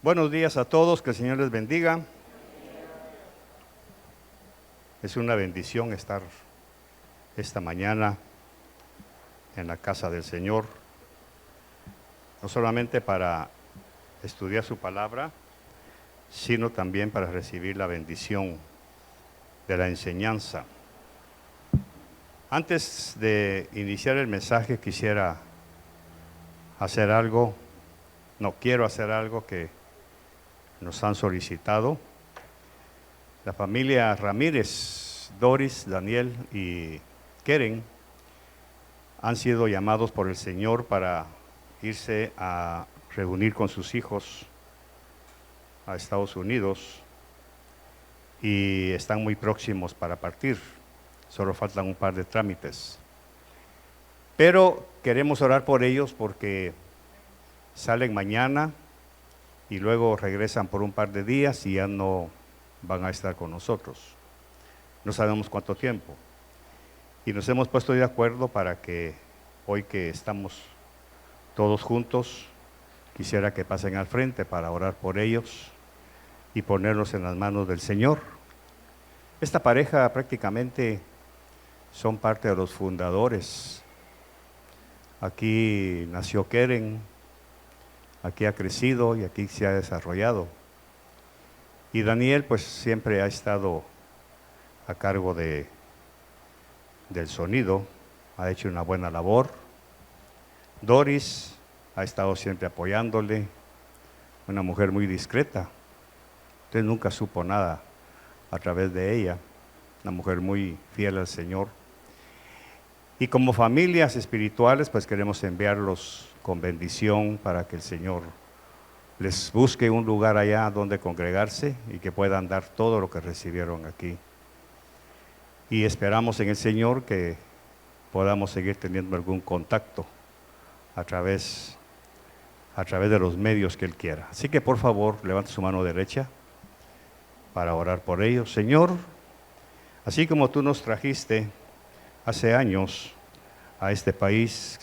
Buenos días a todos, que el Señor les bendiga. Es una bendición estar esta mañana en la casa del Señor, no solamente para estudiar su palabra, sino también para recibir la bendición de la enseñanza. Antes de iniciar el mensaje quiero hacer algo que nos han solicitado. La familia Ramírez, Doris, Daniel y Keren han sido llamados por el Señor para irse a reunir con sus hijos a Estados Unidos y están muy próximos para partir. Solo faltan un par de trámites. Pero queremos orar por ellos porque salen mañana y luego regresan por un par de días y ya no van a estar con nosotros. No sabemos cuánto tiempo. Y nos hemos puesto de acuerdo para que hoy que estamos todos juntos, quisiera que pasen al frente para orar por ellos y ponerlos en las manos del Señor. Esta pareja prácticamente son parte de los fundadores. Aquí nació Keren, aquí ha crecido y aquí se ha desarrollado. Y Daniel pues siempre ha estado a cargo del sonido, ha hecho una buena labor. Doris ha estado siempre apoyándole, una mujer muy discreta. Usted nunca supo nada a través de ella, una mujer muy fiel al Señor. Y como familias espirituales pues queremos enviarlos con bendición para que el Señor les busque un lugar allá donde congregarse y que puedan dar todo lo que recibieron aquí. Y esperamos en el Señor que podamos seguir teniendo algún contacto a través de los medios que Él quiera. Así que por favor, levante su mano derecha para orar por ellos. Señor, así como Tú nos trajiste hace años a este país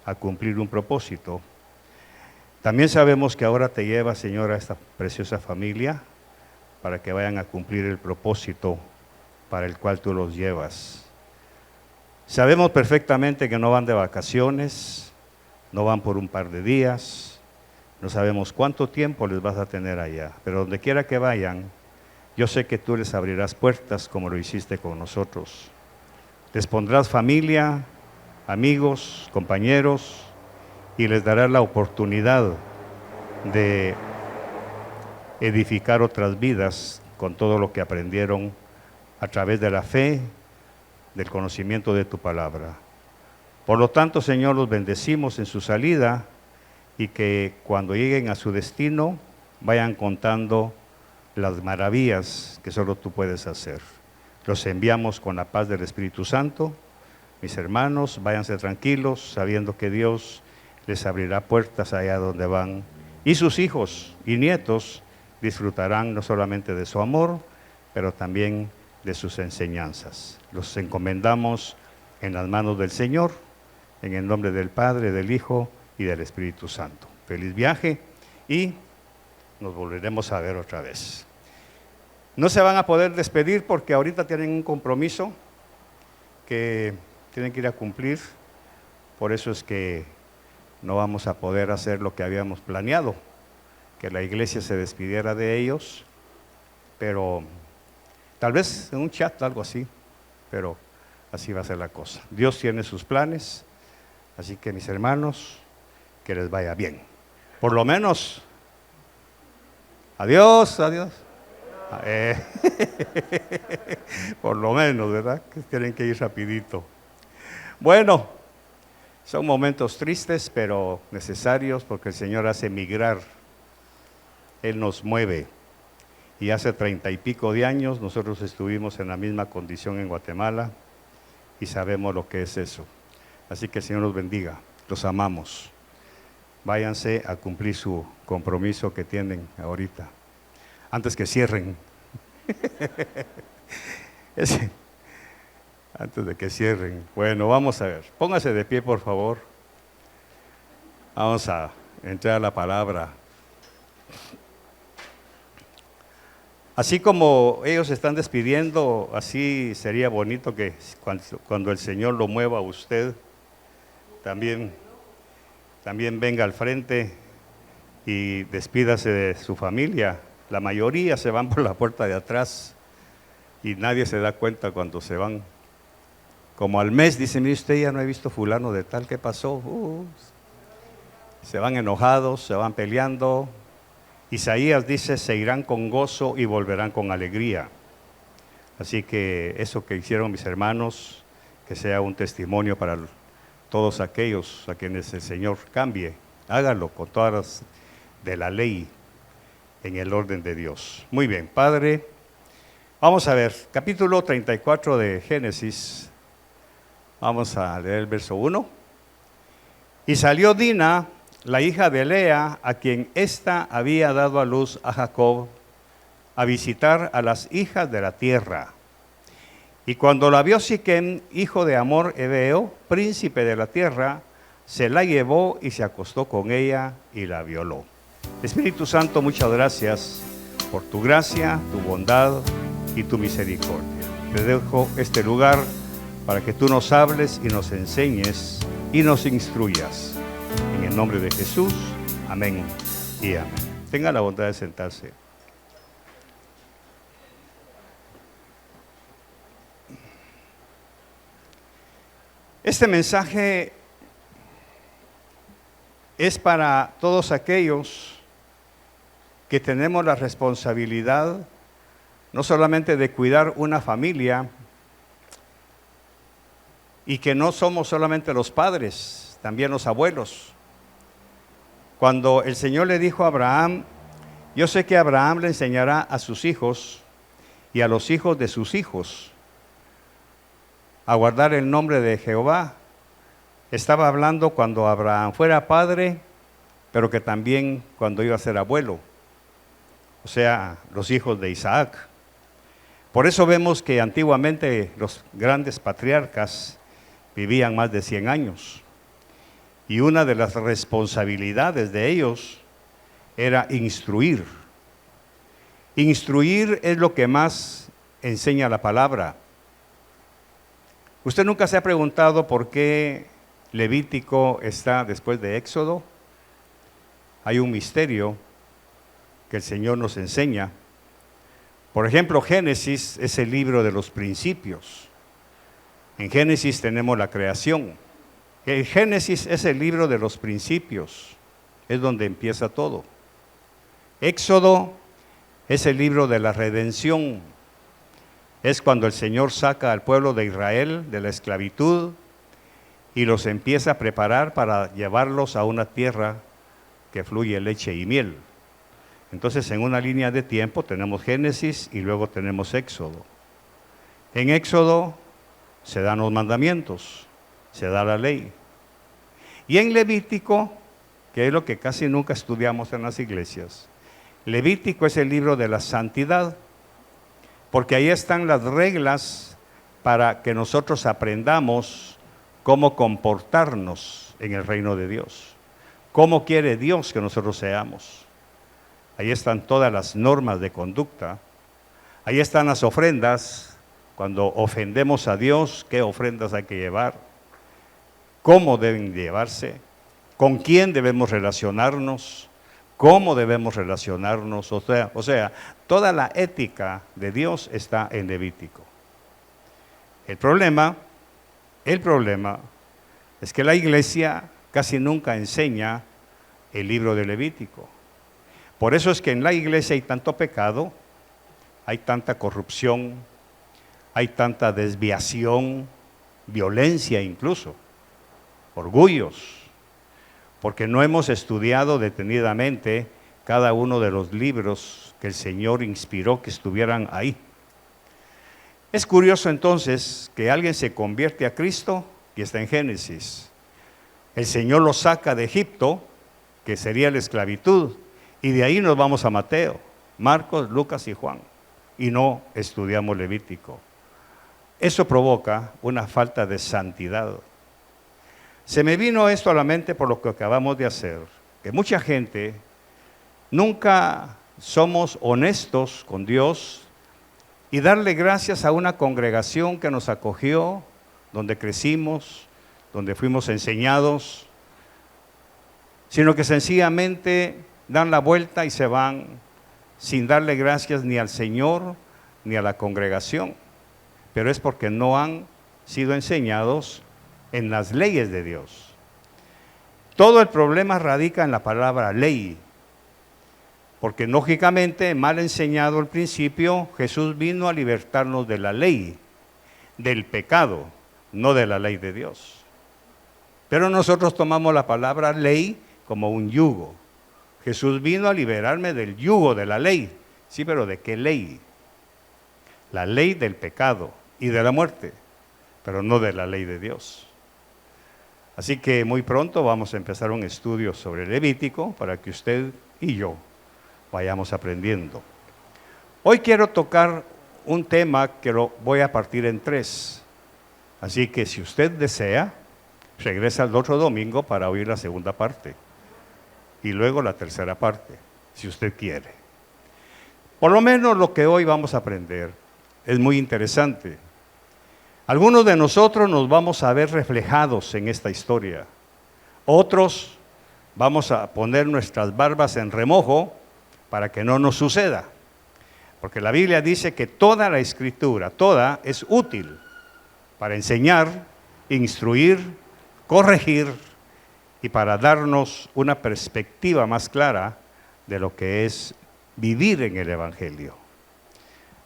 a cumplir un propósito, también sabemos que ahora Te llevas, Señor, a esta preciosa familia para que vayan a cumplir el propósito para el cual Tú los llevas. Sabemos perfectamente que no van de vacaciones, no van por un par de días, no sabemos cuánto tiempo les vas a tener allá, pero donde quiera que vayan, yo sé que Tú les abrirás puertas como lo hiciste con nosotros. Les pondrás familia, amigos, compañeros, y les darás la oportunidad de edificar otras vidas con todo lo que aprendieron a través de la fe, del conocimiento de Tu palabra. Por lo tanto, Señor, los bendecimos en su salida y que cuando lleguen a su destino vayan contando las maravillas que solo Tú puedes hacer. Los enviamos con la paz del Espíritu Santo. Mis hermanos, váyanse tranquilos, sabiendo que Dios les abrirá puertas allá donde van. Y sus hijos y nietos disfrutarán no solamente de su amor, pero también de sus enseñanzas. Los encomendamos en las manos del Señor, en el nombre del Padre, del Hijo y del Espíritu Santo. Feliz viaje y nos volveremos a ver otra vez. No se van a poder despedir porque ahorita tienen un compromiso que tienen que ir a cumplir, por eso es que no vamos a poder hacer lo que habíamos planeado, que la iglesia se despidiera de ellos, pero tal vez en un chat, algo así, pero así va a ser la cosa. Dios tiene sus planes, así que mis hermanos, que les vaya bien. Por lo menos, adiós. Por lo menos, ¿verdad? Que tienen que ir rapidito. Bueno, son momentos tristes, pero necesarios porque el Señor hace migrar. Él nos mueve. Y hace 30 y pico de años nosotros estuvimos en la misma condición en Guatemala y sabemos lo que es eso. Así que el Señor los bendiga, los amamos. Váyanse a cumplir su compromiso que tienen ahorita, antes que cierren. Antes de que cierren. Bueno, vamos a ver. Póngase de pie, por favor. Vamos a entrar a la palabra. Así como ellos se están despidiendo, así sería bonito que cuando el Señor lo mueva a usted, también venga al frente y despídase de su familia. La mayoría se van por la puerta de atrás y nadie se da cuenta cuando se van. Como al mes dicen, mire usted, ya no he visto fulano de tal, ¿qué pasó? Se van enojados, se van peleando. Isaías dice, se irán con gozo y volverán con alegría. Así que eso que hicieron mis hermanos, que sea un testimonio para todos aquellos a quienes el Señor cambie. Hágalo con todas las de la ley en el orden de Dios. Muy bien, Padre, vamos a ver, capítulo 34 de Génesis. Vamos a leer el verso 1. Y salió Dina, la hija de Lea, a quien ésta había dado a luz a Jacob, a visitar a las hijas de la tierra. Y cuando la vio Siquem, hijo de Hamor Hebeo, príncipe de la tierra, se la llevó y se acostó con ella y la violó. Espíritu Santo, muchas gracias por tu gracia, tu bondad y tu misericordia. Te dejo este lugar para que tú nos hables y nos enseñes y nos instruyas. En el nombre de Jesús, amén y amén. Tenga la bondad de sentarse. Este mensaje es para todos aquellos que tenemos la responsabilidad no solamente de cuidar una familia y que no somos solamente los padres, también los abuelos. Cuando el Señor le dijo a Abraham, yo sé que Abraham le enseñará a sus hijos y a los hijos de sus hijos a guardar el nombre de Jehová, estaba hablando cuando Abraham fuera padre, pero que también cuando iba a ser abuelo, o sea, los hijos de Isaac. Por eso vemos que antiguamente los grandes patriarcas vivían más de 100 años. Y una de las responsabilidades de ellos era instruir. Instruir es lo que más enseña la palabra. ¿Usted nunca se ha preguntado por qué Levítico está después de Éxodo? Hay un misterio que el Señor nos enseña. Por ejemplo, Génesis es el libro de los principios. En Génesis tenemos la creación. El Génesis es el libro de los principios, es donde empieza todo. Éxodo es el libro de la redención, es cuando el Señor saca al pueblo de Israel de la esclavitud y los empieza a preparar para llevarlos a una tierra que fluye leche y miel. Entonces, en una línea de tiempo tenemos Génesis y luego tenemos Éxodo. En Éxodo se dan los mandamientos, se da la ley. Y en Levítico, que es lo que casi nunca estudiamos en las iglesias, Levítico es el libro de la santidad, porque ahí están las reglas para que nosotros aprendamos cómo comportarnos en el reino de Dios, cómo quiere Dios que nosotros seamos. Ahí están todas las normas de conducta, ahí están las ofrendas. Cuando ofendemos a Dios, ¿qué ofrendas hay que llevar? ¿Cómo deben llevarse? ¿Con quién debemos relacionarnos? ¿Cómo debemos relacionarnos? O sea, toda la ética de Dios está en Levítico. El problema es que la iglesia casi nunca enseña el libro de Levítico. Por eso es que en la iglesia hay tanto pecado, hay tanta corrupción, hay tanta desviación, violencia incluso, orgullos, porque no hemos estudiado detenidamente cada uno de los libros que el Señor inspiró que estuvieran ahí. Es curioso entonces que alguien se convierte a Cristo y está en Génesis. El Señor lo saca de Egipto, que sería la esclavitud, y de ahí nos vamos a Mateo, Marcos, Lucas y Juan, y no estudiamos Levítico. Eso provoca una falta de santidad. Se me vino esto a la mente por lo que acabamos de hacer, que mucha gente nunca somos honestos con Dios y darle gracias a una congregación que nos acogió, donde crecimos, donde fuimos enseñados, sino que sencillamente dan la vuelta y se van sin darle gracias ni al Señor ni a la congregación, pero es porque no han sido enseñados en las leyes de Dios. Todo el problema radica en la palabra ley, porque lógicamente, mal enseñado al principio, Jesús vino a libertarnos de la ley, del pecado, no de la ley de Dios. Pero nosotros tomamos la palabra ley como un yugo. Jesús vino a liberarme del yugo de la ley. Sí, pero ¿de qué ley? La ley del pecado y de la muerte, pero no de la ley de Dios. Así que muy pronto vamos a empezar un estudio sobre Levítico para que usted y yo vayamos aprendiendo. Hoy quiero tocar un tema que lo voy a partir en 3. Así que si usted desea, regresa el otro domingo para oír la segunda parte y luego la tercera parte, si usted quiere. Por lo menos lo que hoy vamos a aprender es muy interesante. Algunos de nosotros nos vamos a ver reflejados en esta historia. Otros vamos a poner nuestras barbas en remojo para que no nos suceda. Porque la Biblia dice que toda la Escritura, toda, es útil para enseñar, instruir, corregir y para darnos una perspectiva más clara de lo que es vivir en el Evangelio.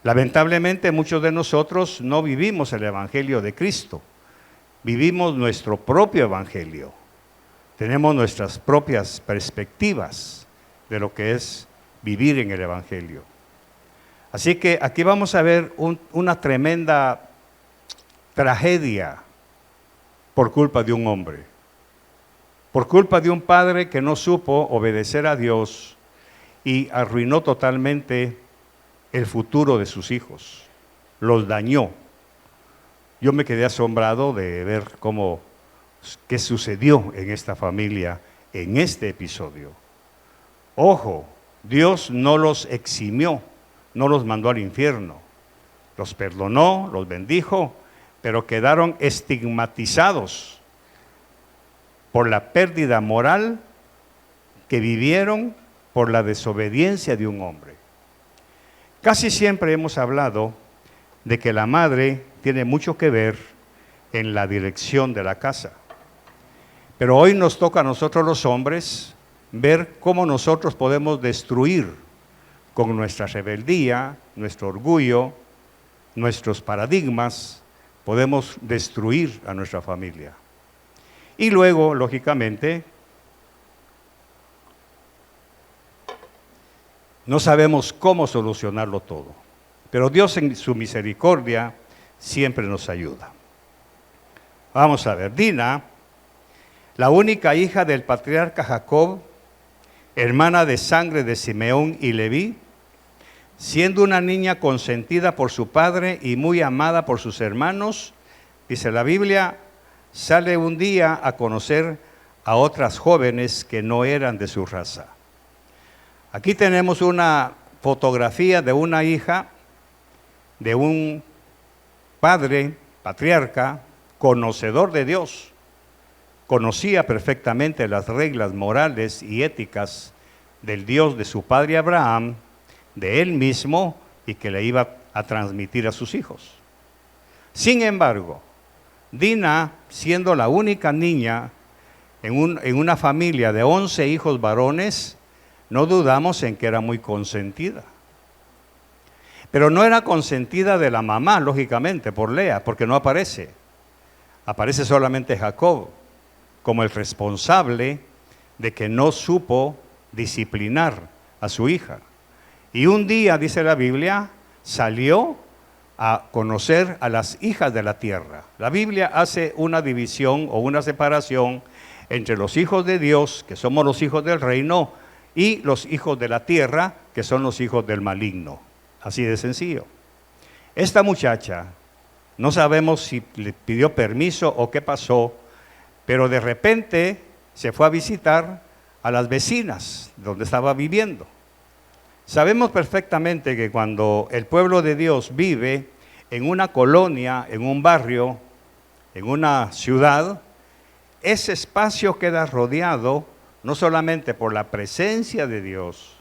Lamentablemente muchos de nosotros no vivimos el Evangelio de Cristo, vivimos nuestro propio Evangelio, tenemos nuestras propias perspectivas de lo que es vivir en el Evangelio. Así que aquí vamos a ver una tremenda tragedia por culpa de un hombre, por culpa de un padre que no supo obedecer a Dios y arruinó totalmente el futuro de sus hijos, los dañó. Yo me quedé asombrado de ver qué sucedió en esta familia, en este episodio. Ojo, Dios no los eximió, no los mandó al infierno, los perdonó, los bendijo, pero quedaron estigmatizados por la pérdida moral que vivieron por la desobediencia de un hombre. Casi siempre hemos hablado de que la madre tiene mucho que ver en la dirección de la casa. Pero hoy nos toca a nosotros los hombres ver cómo nosotros podemos destruir con nuestra rebeldía, nuestro orgullo, nuestros paradigmas, podemos destruir a nuestra familia. Y luego, lógicamente, no sabemos cómo solucionarlo todo, pero Dios en su misericordia siempre nos ayuda. Vamos a ver, Dina, la única hija del patriarca Jacob, hermana de sangre de Simeón y Leví, siendo una niña consentida por su padre y muy amada por sus hermanos, dice la Biblia, sale un día a conocer a otras jóvenes que no eran de su raza. Aquí tenemos una fotografía de una hija de un padre, patriarca, conocedor de Dios. Conocía perfectamente las reglas morales y éticas del Dios de su padre Abraham, de él mismo, y que le iba a transmitir a sus hijos. Sin embargo, Dina, siendo la única niña en una familia de 11 hijos varones, no dudamos en que era muy consentida. Pero no era consentida de la mamá, lógicamente, por Lea, porque no aparece. Aparece solamente Jacob como el responsable de que no supo disciplinar a su hija. Y un día, dice la Biblia, salió a conocer a las hijas de la tierra. La Biblia hace una división o una separación entre los hijos de Dios, que somos los hijos del reino, y los hijos de la tierra, que son los hijos del maligno. Así de sencillo. Esta muchacha, no sabemos si le pidió permiso o qué pasó, pero de repente se fue a visitar a las vecinas donde estaba viviendo. Sabemos perfectamente que cuando el pueblo de Dios vive en una colonia, en un barrio, en una ciudad, ese espacio queda rodeado no solamente por la presencia de Dios,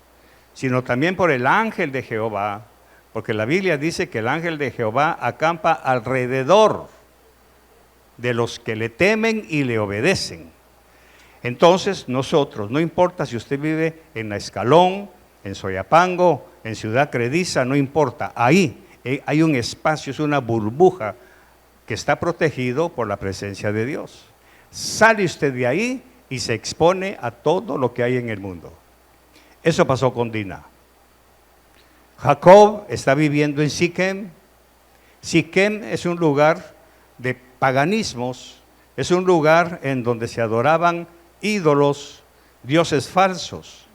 sino también por el ángel de Jehová, porque la Biblia dice que el ángel de Jehová acampa alrededor de los que le temen y le obedecen. Entonces nosotros, no importa si usted vive en La Escalón, en Soyapango, en Ciudad Crediza, no importa, ahí hay un espacio, es una burbuja que está protegido por la presencia de Dios. Sale usted de ahí y se expone a todo lo que hay en el mundo. Eso pasó con Dina. Jacob está viviendo en Siquem. Siquem es un lugar de paganismos, es un lugar en donde se adoraban ídolos, dioses falsos.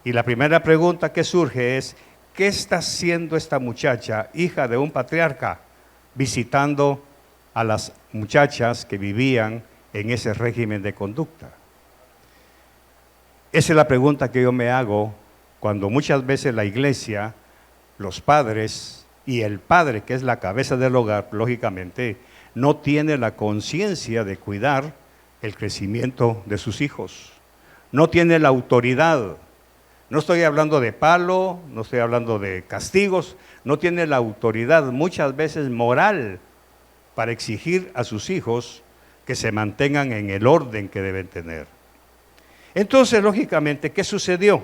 Y la primera pregunta que surge es, ¿qué está haciendo esta muchacha, hija de un patriarca, visitando a las muchachas que vivían en ese régimen de conducta? Esa es la pregunta que yo me hago cuando muchas veces la iglesia, los padres y el padre, que es la cabeza del hogar, lógicamente, no tiene la conciencia de cuidar el crecimiento de sus hijos. No tiene la autoridad. No estoy hablando de palo, no estoy hablando de castigos, no tiene la autoridad muchas veces moral para exigir a sus hijos que se mantengan en el orden que deben tener. Entonces, lógicamente, ¿qué sucedió?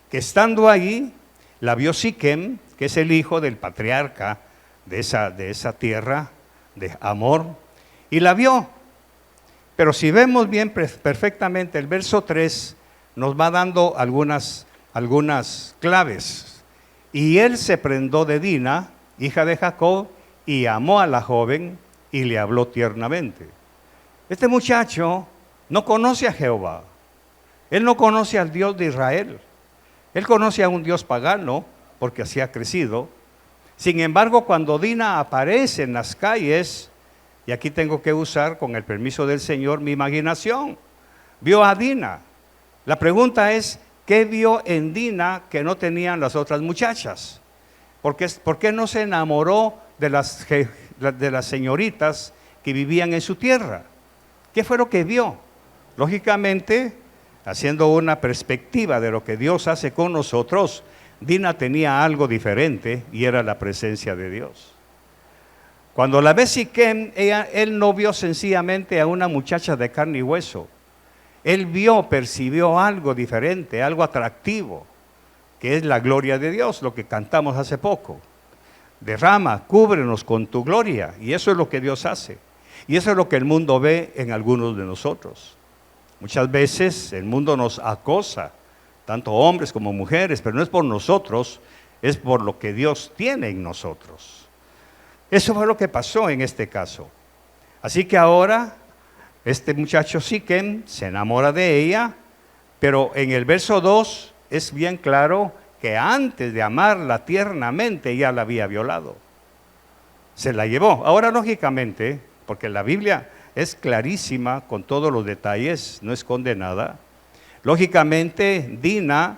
Que estando ahí, la vio Siquem, que es el hijo del patriarca de esa tierra de Amor, y la vio. Pero si vemos bien perfectamente, el verso 3 nos va dando algunas claves. Y él se prendó de Dina, hija de Jacob, y amó a la joven y le habló tiernamente. Este muchacho no conoce a Jehová. Él no conoce al Dios de Israel. Él conoce a un Dios pagano, porque así ha crecido. Sin embargo, cuando Dina aparece en las calles, y aquí tengo que usar, con el permiso del Señor, mi imaginación, vio a Dina. La pregunta es, ¿qué vio en Dina que no tenían las otras muchachas? ¿Por qué no se enamoró de las señoritas que vivían en su tierra? ¿Qué fue lo que vio? Lógicamente, haciendo una perspectiva de lo que Dios hace con nosotros, Dina tenía algo diferente y era la presencia de Dios. Cuando la ve Siquem, él no vio sencillamente a una muchacha de carne y hueso. Él percibió algo diferente, algo atractivo, que es la gloria de Dios, lo que cantamos hace poco. Derrama, cúbrenos con tu gloria, y eso es lo que Dios hace. Y eso es lo que el mundo ve en algunos de nosotros. Muchas veces el mundo nos acosa, tanto hombres como mujeres, pero no es por nosotros, es por lo que Dios tiene en nosotros. Eso fue lo que pasó en este caso. Así que ahora este muchacho Siquem se enamora de ella, pero en el verso 2 es bien claro que antes de amarla tiernamente ya la había violado. Se la llevó. Ahora, lógicamente, porque la Biblia es clarísima con todos los detalles, no esconde nada. Lógicamente, Dina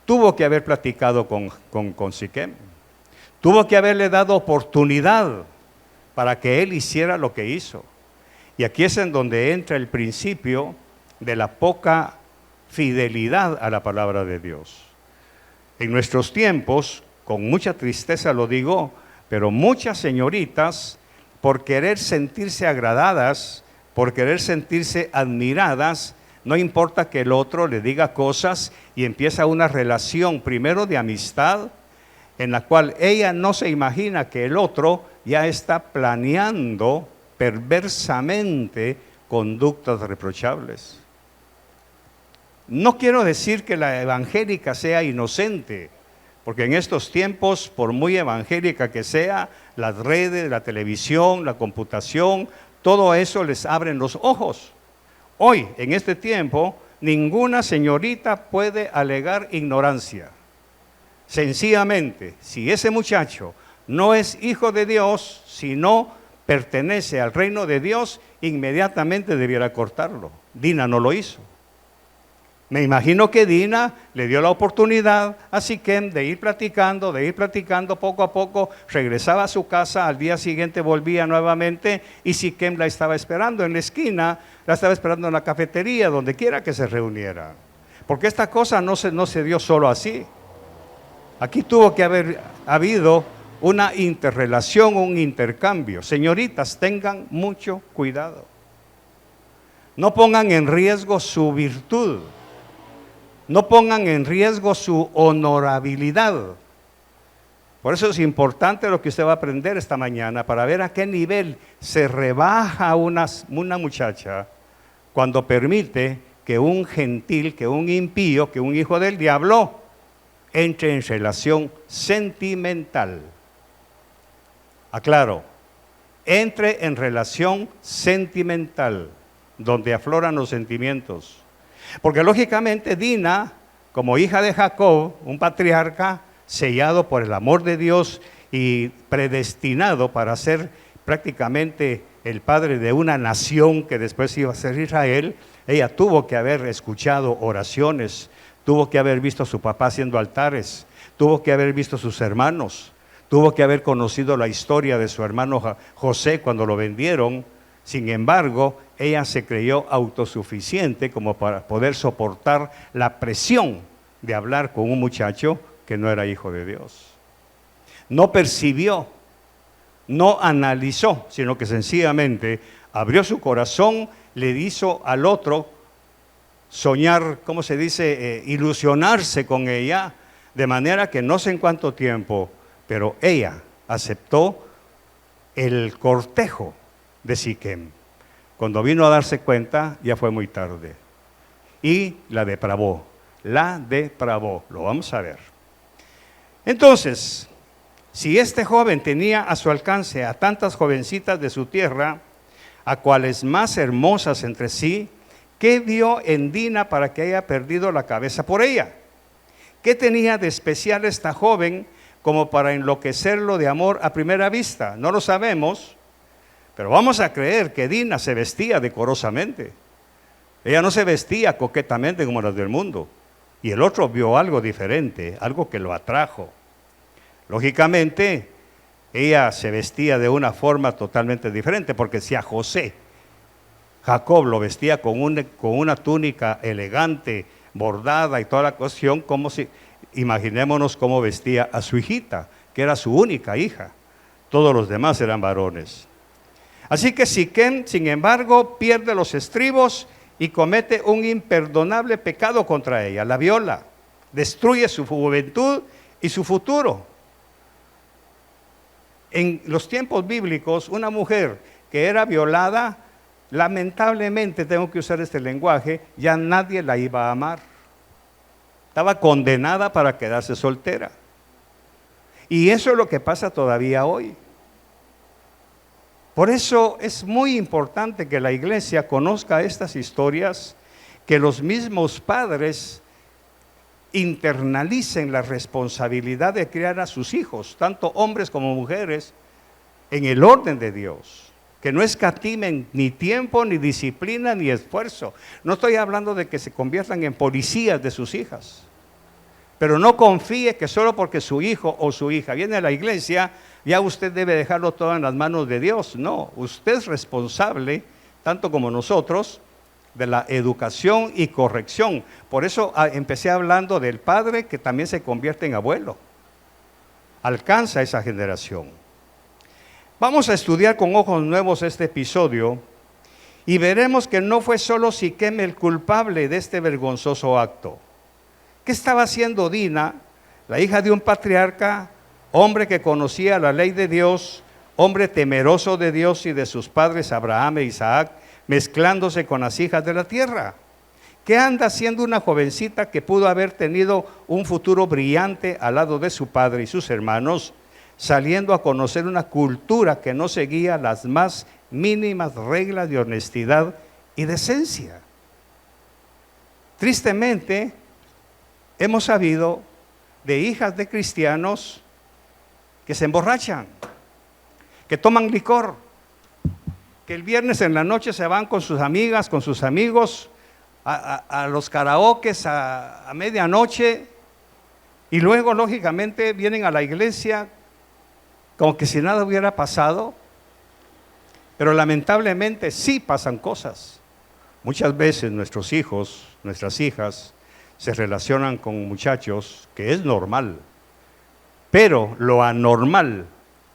tuvo que haber platicado con Siquem. Tuvo que haberle dado oportunidad para que él hiciera lo que hizo. Y aquí es en donde entra el principio de la poca fidelidad a la palabra de Dios. En nuestros tiempos, con mucha tristeza lo digo, pero muchas señoritas, por querer sentirse agradadas, por querer sentirse admiradas, no importa que el otro le diga cosas y empieza una relación primero de amistad, en la cual ella no se imagina que el otro ya está planeando perversamente conductas reprochables. No quiero decir que la evangélica sea inocente, porque en estos tiempos, por muy evangélica que sea, las redes, la televisión, la computación, todo eso les abren los ojos. Hoy, en este tiempo, ninguna señorita puede alegar ignorancia. Sencillamente, si ese muchacho no es hijo de Dios, si no pertenece al reino de Dios, inmediatamente debiera cortarlo. Dina no lo hizo. Me imagino que Dina le dio la oportunidad a Siquem de ir platicando poco a poco, regresaba a su casa, al día siguiente volvía nuevamente y Siquem la estaba esperando en la esquina, la estaba esperando en la cafetería, donde quiera que se reuniera. Porque esta cosa no se dio solo así. Aquí tuvo que haber habido una interrelación, un intercambio. Señoritas, tengan mucho cuidado. No pongan en riesgo su virtud. No pongan en riesgo su honorabilidad. Por eso es importante lo que usted va a aprender esta mañana, para ver a qué nivel se rebaja una muchacha cuando permite que un gentil, que un impío, que un hijo del diablo entre en relación sentimental. Aclaro, entre en relación sentimental, donde afloran los sentimientos. Porque lógicamente Dina, como hija de Jacob, un patriarca sellado por el amor de Dios y predestinado para ser prácticamente el padre de una nación que después iba a ser Israel, ella tuvo que haber escuchado oraciones, tuvo que haber visto a su papá haciendo altares, tuvo que haber visto a sus hermanos, tuvo que haber conocido la historia de su hermano José cuando lo vendieron. Sin embargo, ella se creyó autosuficiente como para poder soportar la presión de hablar con un muchacho que no era hijo de Dios. No percibió, no analizó, sino que sencillamente abrió su corazón, le hizo al otro soñar, ¿cómo se dice? Ilusionarse con ella, de manera que no sé en cuánto tiempo, pero ella aceptó el cortejo de Siquem. Cuando vino a darse cuenta, ya fue muy tarde. Y la depravó, lo vamos a ver. Entonces, si este joven tenía a su alcance a tantas jovencitas de su tierra, a cuales más hermosas entre sí, ¿qué vio en Dina para que haya perdido la cabeza por ella? ¿Qué tenía de especial esta joven como para enloquecerlo de amor a primera vista? No lo sabemos. Pero vamos a creer que Dina se vestía decorosamente. Ella no se vestía coquetamente como las del mundo. Y el otro vio algo diferente, algo que lo atrajo. Lógicamente, ella se vestía de una forma totalmente diferente, porque si a José, Jacob lo vestía con una túnica elegante, bordada y toda la cuestión, imaginémonos cómo vestía a su hijita, que era su única hija. Todos los demás eran varones. Así que Siquem, sin embargo, pierde los estribos y comete un imperdonable pecado contra ella, la viola, destruye su juventud y su futuro. En los tiempos bíblicos, una mujer que era violada, lamentablemente, tengo que usar este lenguaje, ya nadie la iba a amar. Estaba condenada para quedarse soltera. Y eso es lo que pasa todavía hoy. Por eso es muy importante que la iglesia conozca estas historias, que los mismos padres internalicen la responsabilidad de criar a sus hijos, tanto hombres como mujeres, en el orden de Dios, que no escatimen ni tiempo, ni disciplina, ni esfuerzo. No estoy hablando de que se conviertan en policías de sus hijas, pero no confíe que solo porque su hijo o su hija viene a la iglesia, ya usted debe dejarlo todo en las manos de Dios. No, usted es responsable, tanto como nosotros, de la educación y corrección. Por eso empecé hablando del padre que también se convierte en abuelo. Alcanza esa generación. Vamos a estudiar con ojos nuevos este episodio y veremos que no fue solo Siquem el culpable de este vergonzoso acto. ¿Qué estaba haciendo Dina, la hija de un patriarca, hombre que conocía la ley de Dios, hombre temeroso de Dios y de sus padres Abraham e Isaac, mezclándose con las hijas de la tierra? ¿Qué anda haciendo una jovencita que pudo haber tenido un futuro brillante al lado de su padre y sus hermanos, saliendo a conocer una cultura que no seguía las más mínimas reglas de honestidad y decencia? Tristemente, hemos sabido de hijas de cristianos que se emborrachan, que toman licor, que el viernes en la noche se van con sus amigas, con sus amigos, a los karaokes a medianoche y luego, lógicamente, vienen a la iglesia como que si nada hubiera pasado. Pero lamentablemente sí pasan cosas. Muchas veces nuestros hijos, nuestras hijas, se relacionan con muchachos, que es normal. Pero lo anormal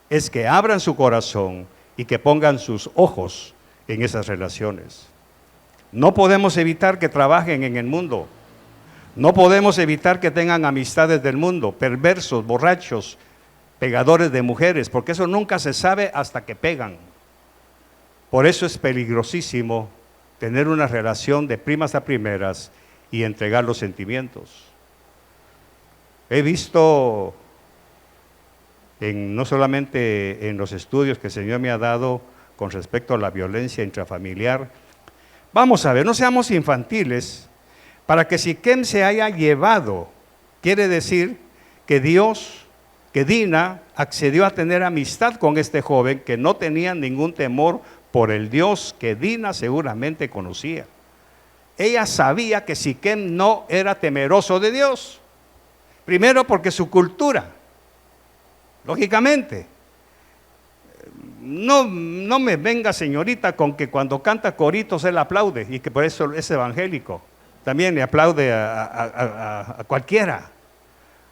es que abran su corazón y que pongan sus ojos en esas relaciones. No podemos evitar que trabajen en el mundo. No podemos evitar que tengan amistades del mundo, perversos, borrachos, pegadores de mujeres, porque eso nunca se sabe hasta que pegan. Por eso es peligrosísimo tener una relación de primas a primeras y entregar los sentimientos. He visto, no solamente en los estudios que el Señor me ha dado con respecto a la violencia intrafamiliar. Vamos a ver, no seamos infantiles. Para que Siquem se haya llevado, quiere decir que Dina accedió a tener amistad con este joven que no tenía ningún temor por el Dios que Dina seguramente conocía. Ella sabía que Siquem no era temeroso de Dios. Primero porque su cultura, lógicamente. No me venga, señorita, con que cuando canta coritos él aplaude y que por eso es evangélico. También le aplaude a cualquiera.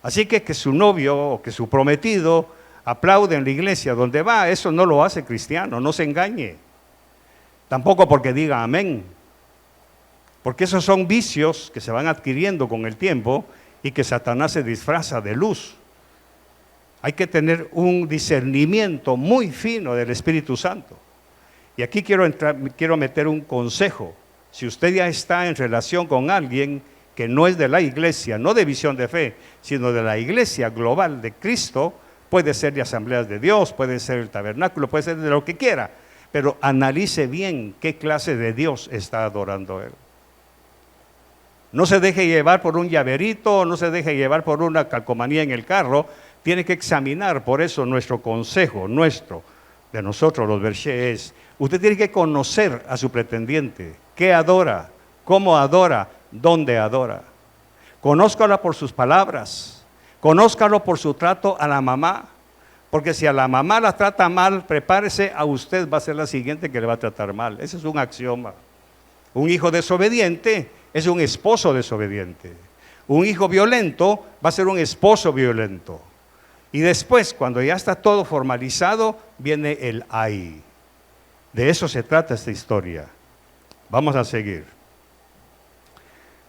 Así que su novio o que su prometido aplaude en la iglesia donde va, eso no lo hace cristiano, no se engañe. Tampoco porque diga amén. Porque esos son vicios que se van adquiriendo con el tiempo y que Satanás se disfraza de luz. Hay que tener un discernimiento muy fino del Espíritu Santo. Y aquí quiero meter un consejo. Si usted ya está en relación con alguien que no es de la iglesia, no de Visión de Fe, sino de la iglesia global de Cristo, puede ser de Asambleas de Dios, puede ser el tabernáculo, puede ser de lo que quiera, pero analice bien qué clase de Dios está adorando él. No se deje llevar por un llaverito, no se deje llevar por una calcomanía en el carro, tiene que examinar. Por eso nuestro consejo, de nosotros los Berché es, usted tiene que conocer a su pretendiente, qué adora, cómo adora, dónde adora. Conózcala por sus palabras, conózcalo por su trato a la mamá, porque si a la mamá la trata mal, prepárese, a usted va a ser la siguiente que le va a tratar mal. Ese es un axioma. Un hijo desobediente es un esposo desobediente. Un hijo violento va a ser un esposo violento. Y después, cuando ya está todo formalizado, viene el ay. De eso se trata esta historia. Vamos a seguir.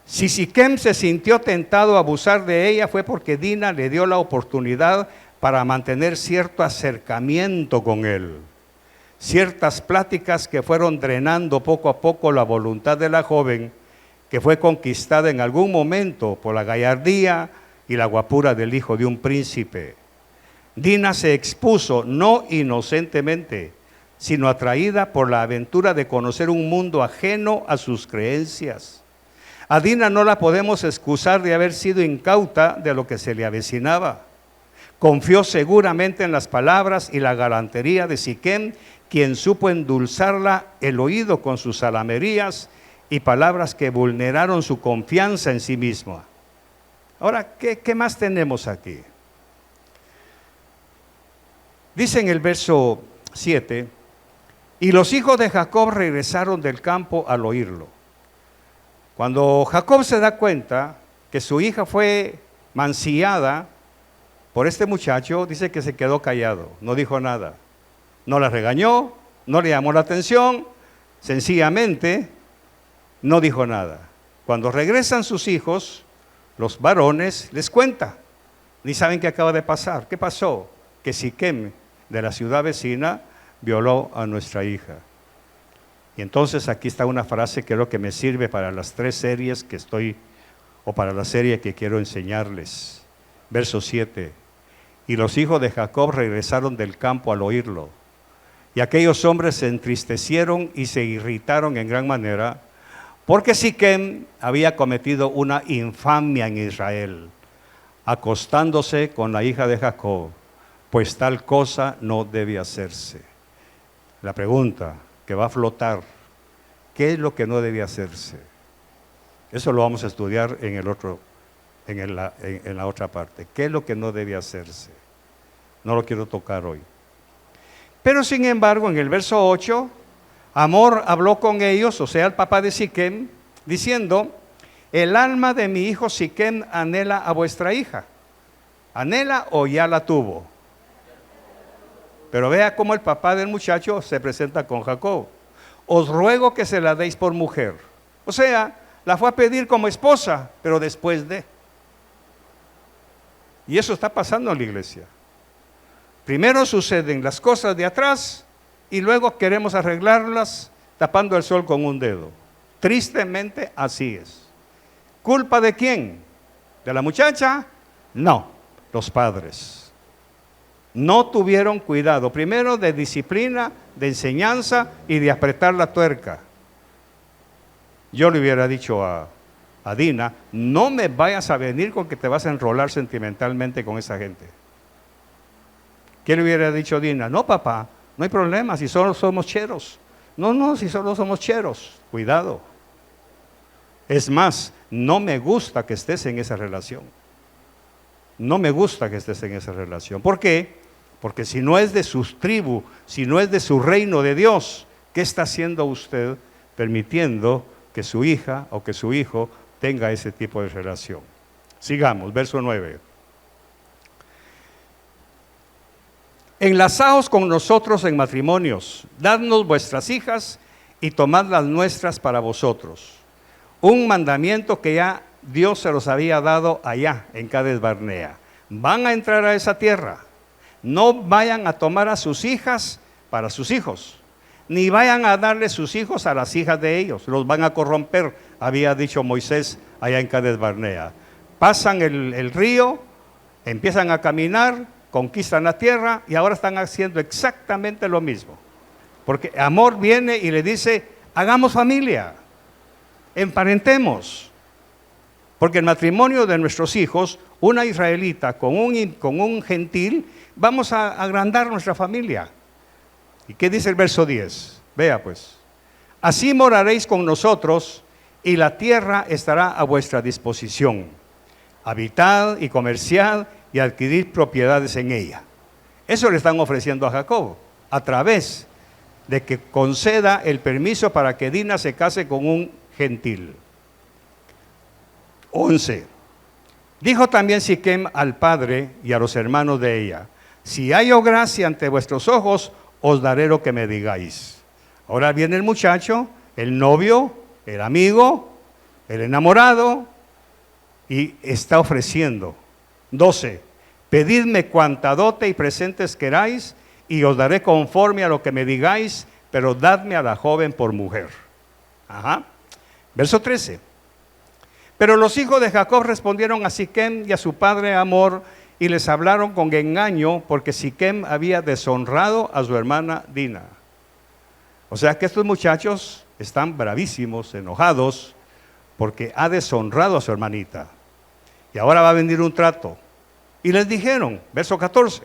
Si Siquem se sintió tentado a abusar de ella, fue porque Dina le dio la oportunidad para mantener cierto acercamiento con él. Ciertas pláticas que fueron drenando poco a poco la voluntad de la joven, que fue conquistada en algún momento por la gallardía y la guapura del hijo de un príncipe. Dina se expuso no inocentemente, sino atraída por la aventura de conocer un mundo ajeno a sus creencias. A Dina no la podemos excusar de haber sido incauta de lo que se le avecinaba. Confió seguramente en las palabras y la galantería de Siquem, quien supo endulzarla el oído con sus salamerías y palabras que vulneraron su confianza en sí misma. Ahora, ¿qué más tenemos aquí? Dice en el verso 7, y los hijos de Jacob regresaron del campo al oírlo. Cuando Jacob se da cuenta que su hija fue mancillada por este muchacho, dice que se quedó callado, no dijo nada. No la regañó, no le llamó la atención, sencillamente no dijo nada. Cuando regresan sus hijos, los varones les cuenta, ni saben qué acaba de pasar. ¿Qué pasó? Que Siquem, de la ciudad vecina, violó a nuestra hija. Y entonces aquí está una frase que es lo que me sirve para las 3 series que o para la serie que quiero enseñarles. Verso 7. Y los hijos de Jacob regresaron del campo al oírlo. Y aquellos hombres se entristecieron y se irritaron en gran manera, porque Siquem había cometido una infamia en Israel, acostándose con la hija de Jacob, pues tal cosa no debe hacerse. La pregunta que va a flotar, ¿qué es lo que no debe hacerse? Eso lo vamos a estudiar en la otra parte. ¿Qué es lo que no debe hacerse? No lo quiero tocar hoy. Pero sin embargo, en el verso 8, Hamor habló con ellos, o sea, el papá de Siquem, diciendo: el alma de mi hijo Siquem anhela a vuestra hija. ¿Anhela o ya la tuvo? Pero vea cómo el papá del muchacho se presenta con Jacob. Os ruego que se la deis por mujer. O sea, la fue a pedir como esposa, pero después de. Y eso está pasando en la iglesia. Primero suceden las cosas de atrás y luego queremos arreglarlas tapando el sol con un dedo. Tristemente así es. ¿Culpa de quién? ¿De la muchacha? No, los padres. No tuvieron cuidado, primero de disciplina, de enseñanza y de apretar la tuerca. Yo le hubiera dicho a Dina: no me vayas a venir con que te vas a enrolar sentimentalmente con esa gente. ¿Qué le hubiera dicho Dina? No, papá, no hay problema, si solo somos cheros. No, si solo somos cheros, cuidado. Es más, no me gusta que estés en esa relación. No me gusta que estés en esa relación. ¿Por qué? Porque si no es de sus tribus, si no es de su reino de Dios, ¿qué está haciendo usted permitiendo que su hija o que su hijo tenga ese tipo de relación? Sigamos, verso 9. Enlazaos con nosotros en matrimonios, dadnos vuestras hijas y tomad las nuestras para vosotros. Un mandamiento que ya Dios se los había dado allá en Cades Barnea. Van a entrar a esa tierra. No vayan a tomar a sus hijas para sus hijos, ni vayan a darle sus hijos a las hijas de ellos. Los van a corromper, había dicho Moisés allá en Cades Barnea. Pasan el río, empiezan a caminar, conquistan la tierra y ahora están haciendo exactamente lo mismo. Porque Hamor viene y le dice: hagamos familia, emparentemos. Porque el matrimonio de nuestros hijos, una israelita con un gentil, vamos a agrandar nuestra familia. ¿Y qué dice el verso 10? Vea pues: así moraréis con nosotros y la tierra estará a vuestra disposición. Habitad y comerciad y adquirir propiedades en ella. Eso le están ofreciendo a Jacob, a través de que conceda el permiso para que Dina se case con un gentil. 11. Dijo también Siquem al padre y a los hermanos de ella: si hallo gracia ante vuestros ojos, os daré lo que me digáis. Ahora viene el muchacho, el novio, el amigo, el enamorado, y está ofreciendo. 12. Pedidme cuanta dote y presentes queráis, y os daré conforme a lo que me digáis, pero dadme a la joven por mujer. Verso 13. Pero los hijos de Jacob respondieron a Siquem y a su padre Hamor, y les hablaron con engaño, porque Siquem había deshonrado a su hermana Dina. O sea que estos muchachos están bravísimos, enojados, porque ha deshonrado a su hermanita. Y ahora va a venir un trato. Y les dijeron, verso 14,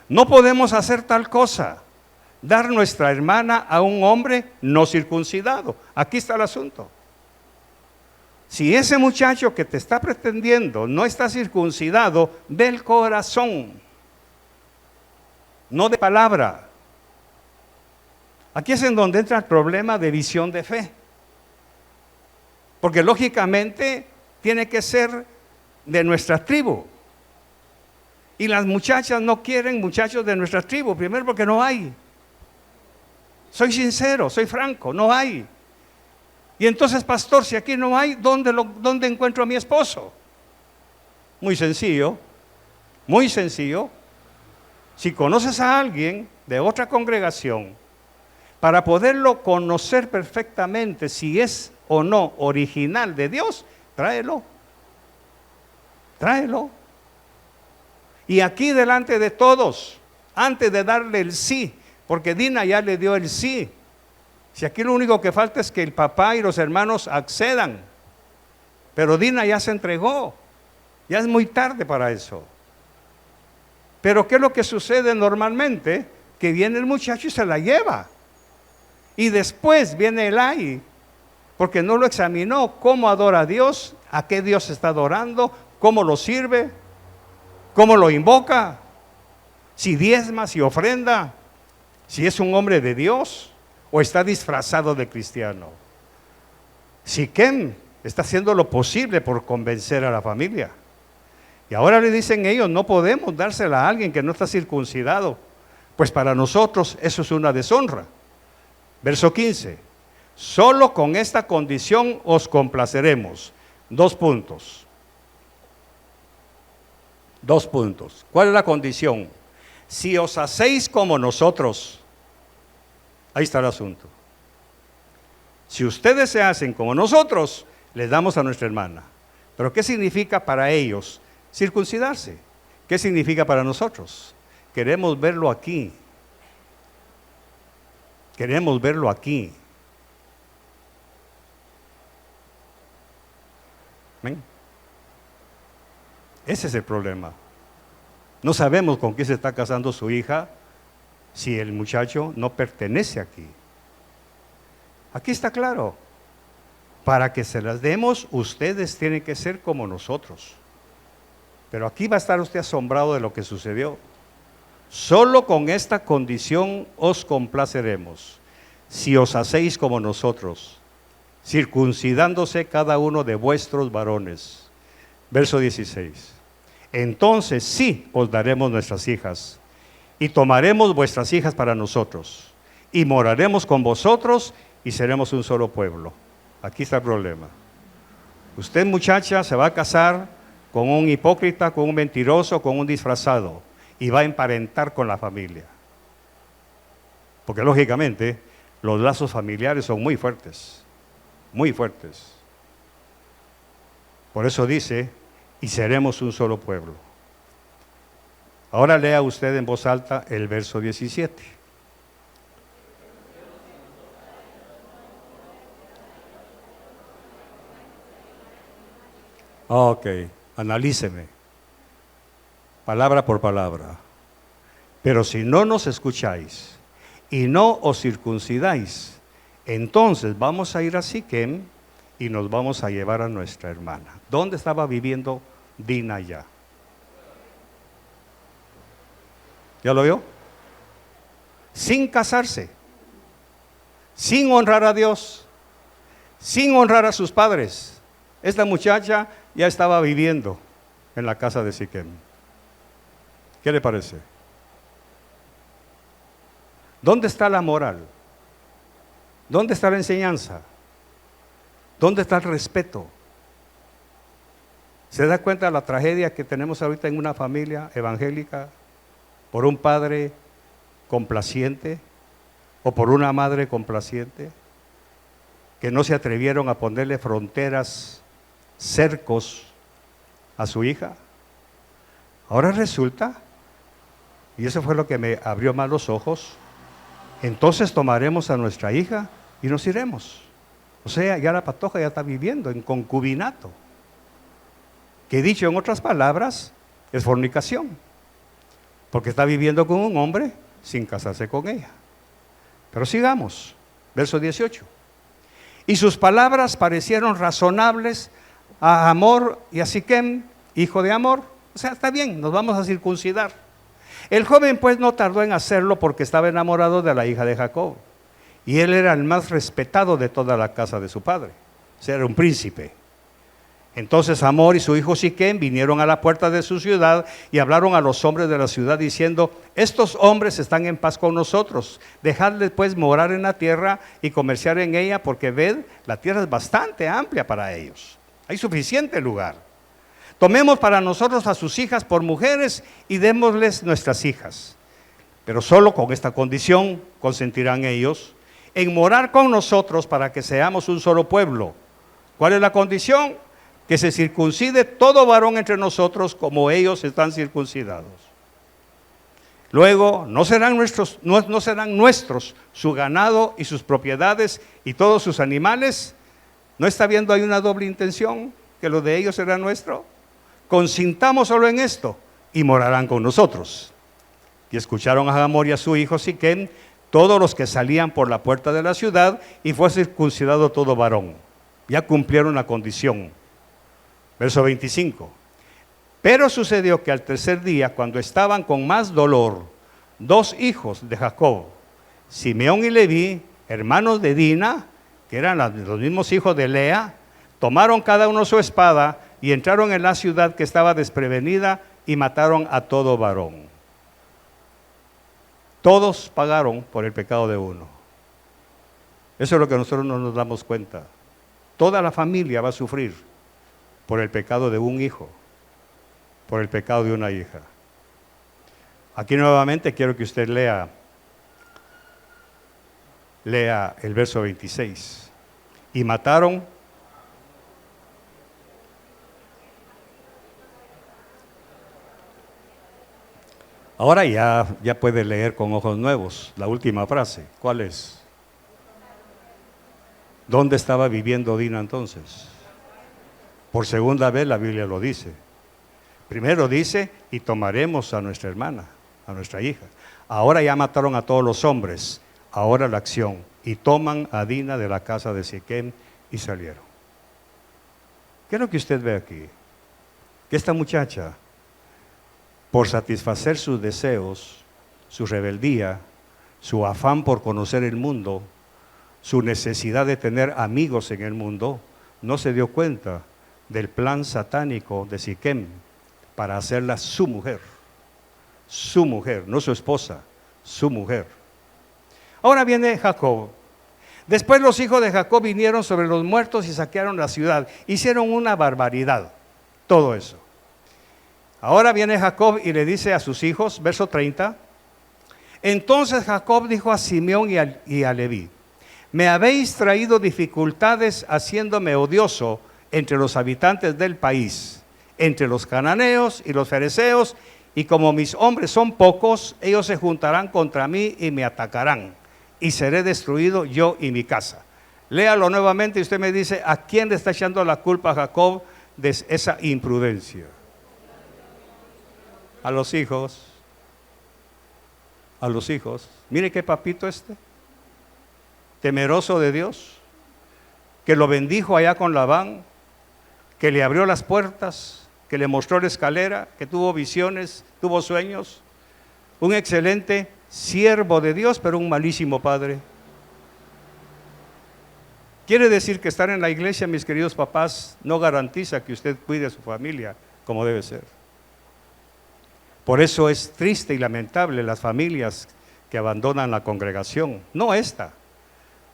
no podemos hacer tal cosa, dar nuestra hermana a un hombre no circuncidado. Aquí está el asunto. Si ese muchacho que te está pretendiendo no está circuncidado del corazón, no de palabra, aquí es en donde entra el problema de visión de fe. Porque lógicamente tiene que ser de nuestra tribu. Y las muchachas no quieren muchachos de nuestra tribu, primero porque no hay. Soy sincero, soy franco, no hay. Y entonces, pastor, si aquí no hay, ¿dónde encuentro a mi esposo? Muy sencillo, muy sencillo. Si conoces a alguien de otra congregación, para poderlo conocer perfectamente si es o no original de Dios, tráelo. Tráelo. Y aquí delante de todos, antes de darle el sí, porque Dina ya le dio el sí. Si aquí lo único que falta es que el papá y los hermanos accedan. Pero Dina ya se entregó. Ya es muy tarde para eso. Pero ¿qué es lo que sucede normalmente? Que viene el muchacho y se la lleva. Y después viene Elai. porque no lo examinó cómo adora a Dios, a qué Dios está adorando, cómo lo sirve, cómo lo invoca, si diezma, si ofrenda, si es un hombre de Dios o está disfrazado de cristiano. Siquem está haciendo lo posible por convencer a la familia. Y ahora le dicen ellos, no podemos dársela a alguien que no está circuncidado, pues para nosotros eso es una deshonra. Verso 15, solo con esta condición os complaceremos. 2 puntos. 2 puntos. ¿Cuál es la condición? Si os hacéis como nosotros, ahí está el asunto. Si ustedes se hacen como nosotros, les damos a nuestra hermana. Pero ¿qué significa para ellos circuncidarse? ¿Qué significa para nosotros? Queremos verlo aquí. Queremos verlo aquí. ¿Ven? Ese es el problema. No sabemos con quién se está casando su hija si el muchacho no pertenece aquí. Aquí está claro. Para que se las demos, ustedes tienen que ser como nosotros. Pero aquí va a estar usted asombrado de lo que sucedió. Solo con esta condición os complaceremos, si os hacéis como nosotros, circuncidándose cada uno de vuestros varones. Verso 16. Entonces sí os daremos nuestras hijas, y tomaremos vuestras hijas para nosotros, y moraremos con vosotros, y seremos un solo pueblo. Aquí está el problema. Usted, muchacha, se va a casar con un hipócrita, con un mentiroso, con un disfrazado, y va a emparentar con la familia. Porque lógicamente los lazos familiares son muy fuertes, muy fuertes. Por eso dice, y seremos un solo pueblo. Ahora lea usted en voz alta el verso 17. Ok, analíceme, palabra por palabra. Pero si no nos escucháis y no os circuncidáis, entonces vamos a ir a Siquem y nos vamos a llevar a nuestra hermana. ¿Dónde estaba viviendo Dina ya? ¿Ya lo vio? Sin casarse, sin honrar a Dios, sin honrar a sus padres. Esta muchacha ya estaba viviendo en la casa de Siquem. ¿Qué le parece? ¿Dónde está la moral? ¿Dónde está la enseñanza? ¿Dónde está el respeto? ¿Se da cuenta de la tragedia que tenemos ahorita en una familia evangélica por un padre complaciente o por una madre complaciente que no se atrevieron a ponerle fronteras, cercos a su hija? Ahora resulta, y eso fue lo que me abrió más los ojos, entonces tomaremos a nuestra hija y nos iremos. O sea, ya la patoja ya está viviendo en concubinato, que dicho en otras palabras, es fornicación, porque está viviendo con un hombre sin casarse con ella. Pero sigamos, verso 18. Y sus palabras parecieron razonables a Hamor y a Siquem, hijo de Hamor. O sea, está bien, nos vamos a circuncidar. El joven pues no tardó en hacerlo porque estaba enamorado de la hija de Jacob. Y él era el más respetado de toda la casa de su padre. O sea, era un príncipe. Entonces Hamor y su hijo Siquem vinieron a la puerta de su ciudad y hablaron a los hombres de la ciudad diciendo: estos hombres están en paz con nosotros, dejadles pues morar en la tierra y comerciar en ella, porque ved, la tierra es bastante amplia para ellos, hay suficiente lugar. Tomemos para nosotros a sus hijas por mujeres y démosles nuestras hijas. Pero solo con esta condición consentirán ellos en morar con nosotros para que seamos un solo pueblo. ¿Cuál es la condición? Que se circuncide todo varón entre nosotros como ellos están circuncidados. Luego no serán nuestros su ganado y sus propiedades y todos sus animales. ¿No está viendo ahí una doble intención? Que lo de ellos será nuestro. Consintamos solo en esto y morarán con nosotros. Y escucharon a Hamor y a su hijo Siquem, todos los que salían por la puerta de la ciudad, y fue circuncidado todo varón. Ya cumplieron la condición. Verso 25. Pero sucedió que al tercer día, cuando estaban con más dolor, dos hijos de Jacob, Simeón y Leví, hermanos de Dina, que eran los mismos hijos de Lea, tomaron cada uno su espada y entraron en la ciudad que estaba desprevenida y mataron a todo varón. Todos pagaron por el pecado de uno. Eso es lo que nosotros no nos damos cuenta. Toda la familia va a sufrir por el pecado de un hijo, por el pecado de una hija. Aquí nuevamente quiero que usted lea el verso 26. Y mataron ahora ya puede leer con ojos nuevos la última frase. ¿Cuál es? ¿Dónde estaba viviendo Dina entonces? Por segunda vez la Biblia lo dice. Primero dice, y tomaremos a nuestra hermana, a nuestra hija. Ahora ya mataron a todos los hombres. Ahora la acción. Y toman a Dina de la casa de Siquem y salieron. ¿Qué es lo que usted ve aquí? Que esta muchacha, por satisfacer sus deseos, su rebeldía, su afán por conocer el mundo, su necesidad de tener amigos en el mundo, no se dio cuenta del plan satánico de Siquem para hacerla su mujer, no su esposa, su mujer. Ahora viene Jacob. Después los hijos de Jacob vinieron sobre los muertos y saquearon la ciudad. Hicieron una barbaridad, todo eso. Ahora viene Jacob y le dice a sus hijos, verso 30, entonces Jacob dijo a Simeón y a Leví, me habéis traído dificultades haciéndome odioso entre los habitantes del país, entre los cananeos y los fereceos, y como mis hombres son pocos, ellos se juntarán contra mí y me atacarán, y seré destruido yo y mi casa. Léalo nuevamente y usted me dice, ¿a quién le está echando la culpa a Jacob de esa imprudencia? A los hijos. A los hijos. Mire qué papito este, temeroso de Dios, que lo bendijo allá con Labán, que le abrió las puertas, que le mostró la escalera, que tuvo visiones, tuvo sueños. Un excelente siervo de Dios, pero un malísimo padre. Quiere decir que estar en la iglesia, mis queridos papás, no garantiza que usted cuide a su familia como debe ser. Por eso es triste y lamentable las familias que abandonan la congregación, no esta,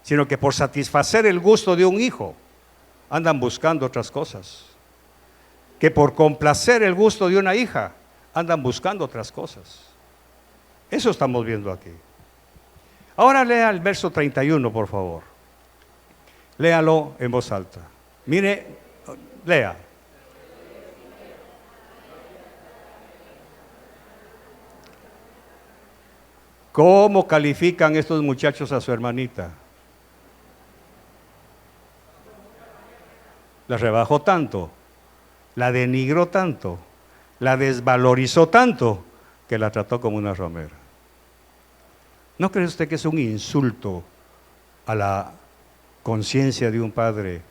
sino que por satisfacer el gusto de un hijo, andan buscando otras cosas. Que por complacer el gusto de una hija, andan buscando otras cosas. Eso estamos viendo aquí. Ahora lea el verso 31, por favor. Léalo en voz alta. Mire, lea. ¿Cómo califican estos muchachos a su hermanita? La rebajó tanto, la denigró tanto, la desvalorizó tanto, que la trató como una ramera. ¿No cree usted que es un insulto a la conciencia de un padre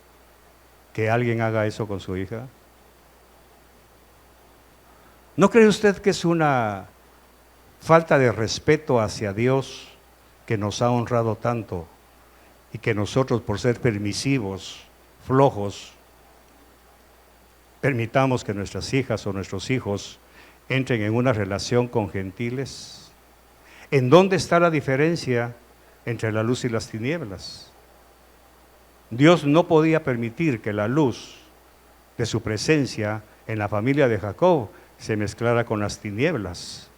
que alguien haga eso con su hija? ¿No cree usted que es una falta de respeto hacia Dios, que nos ha honrado tanto, y que nosotros, por ser permisivos, flojos, permitamos que nuestras hijas o nuestros hijos entren en una relación con gentiles? ¿En dónde está la diferencia entre la luz y las tinieblas? Dios no podía permitir que la luz de su presencia en la familia de Jacob se mezclara con las tinieblas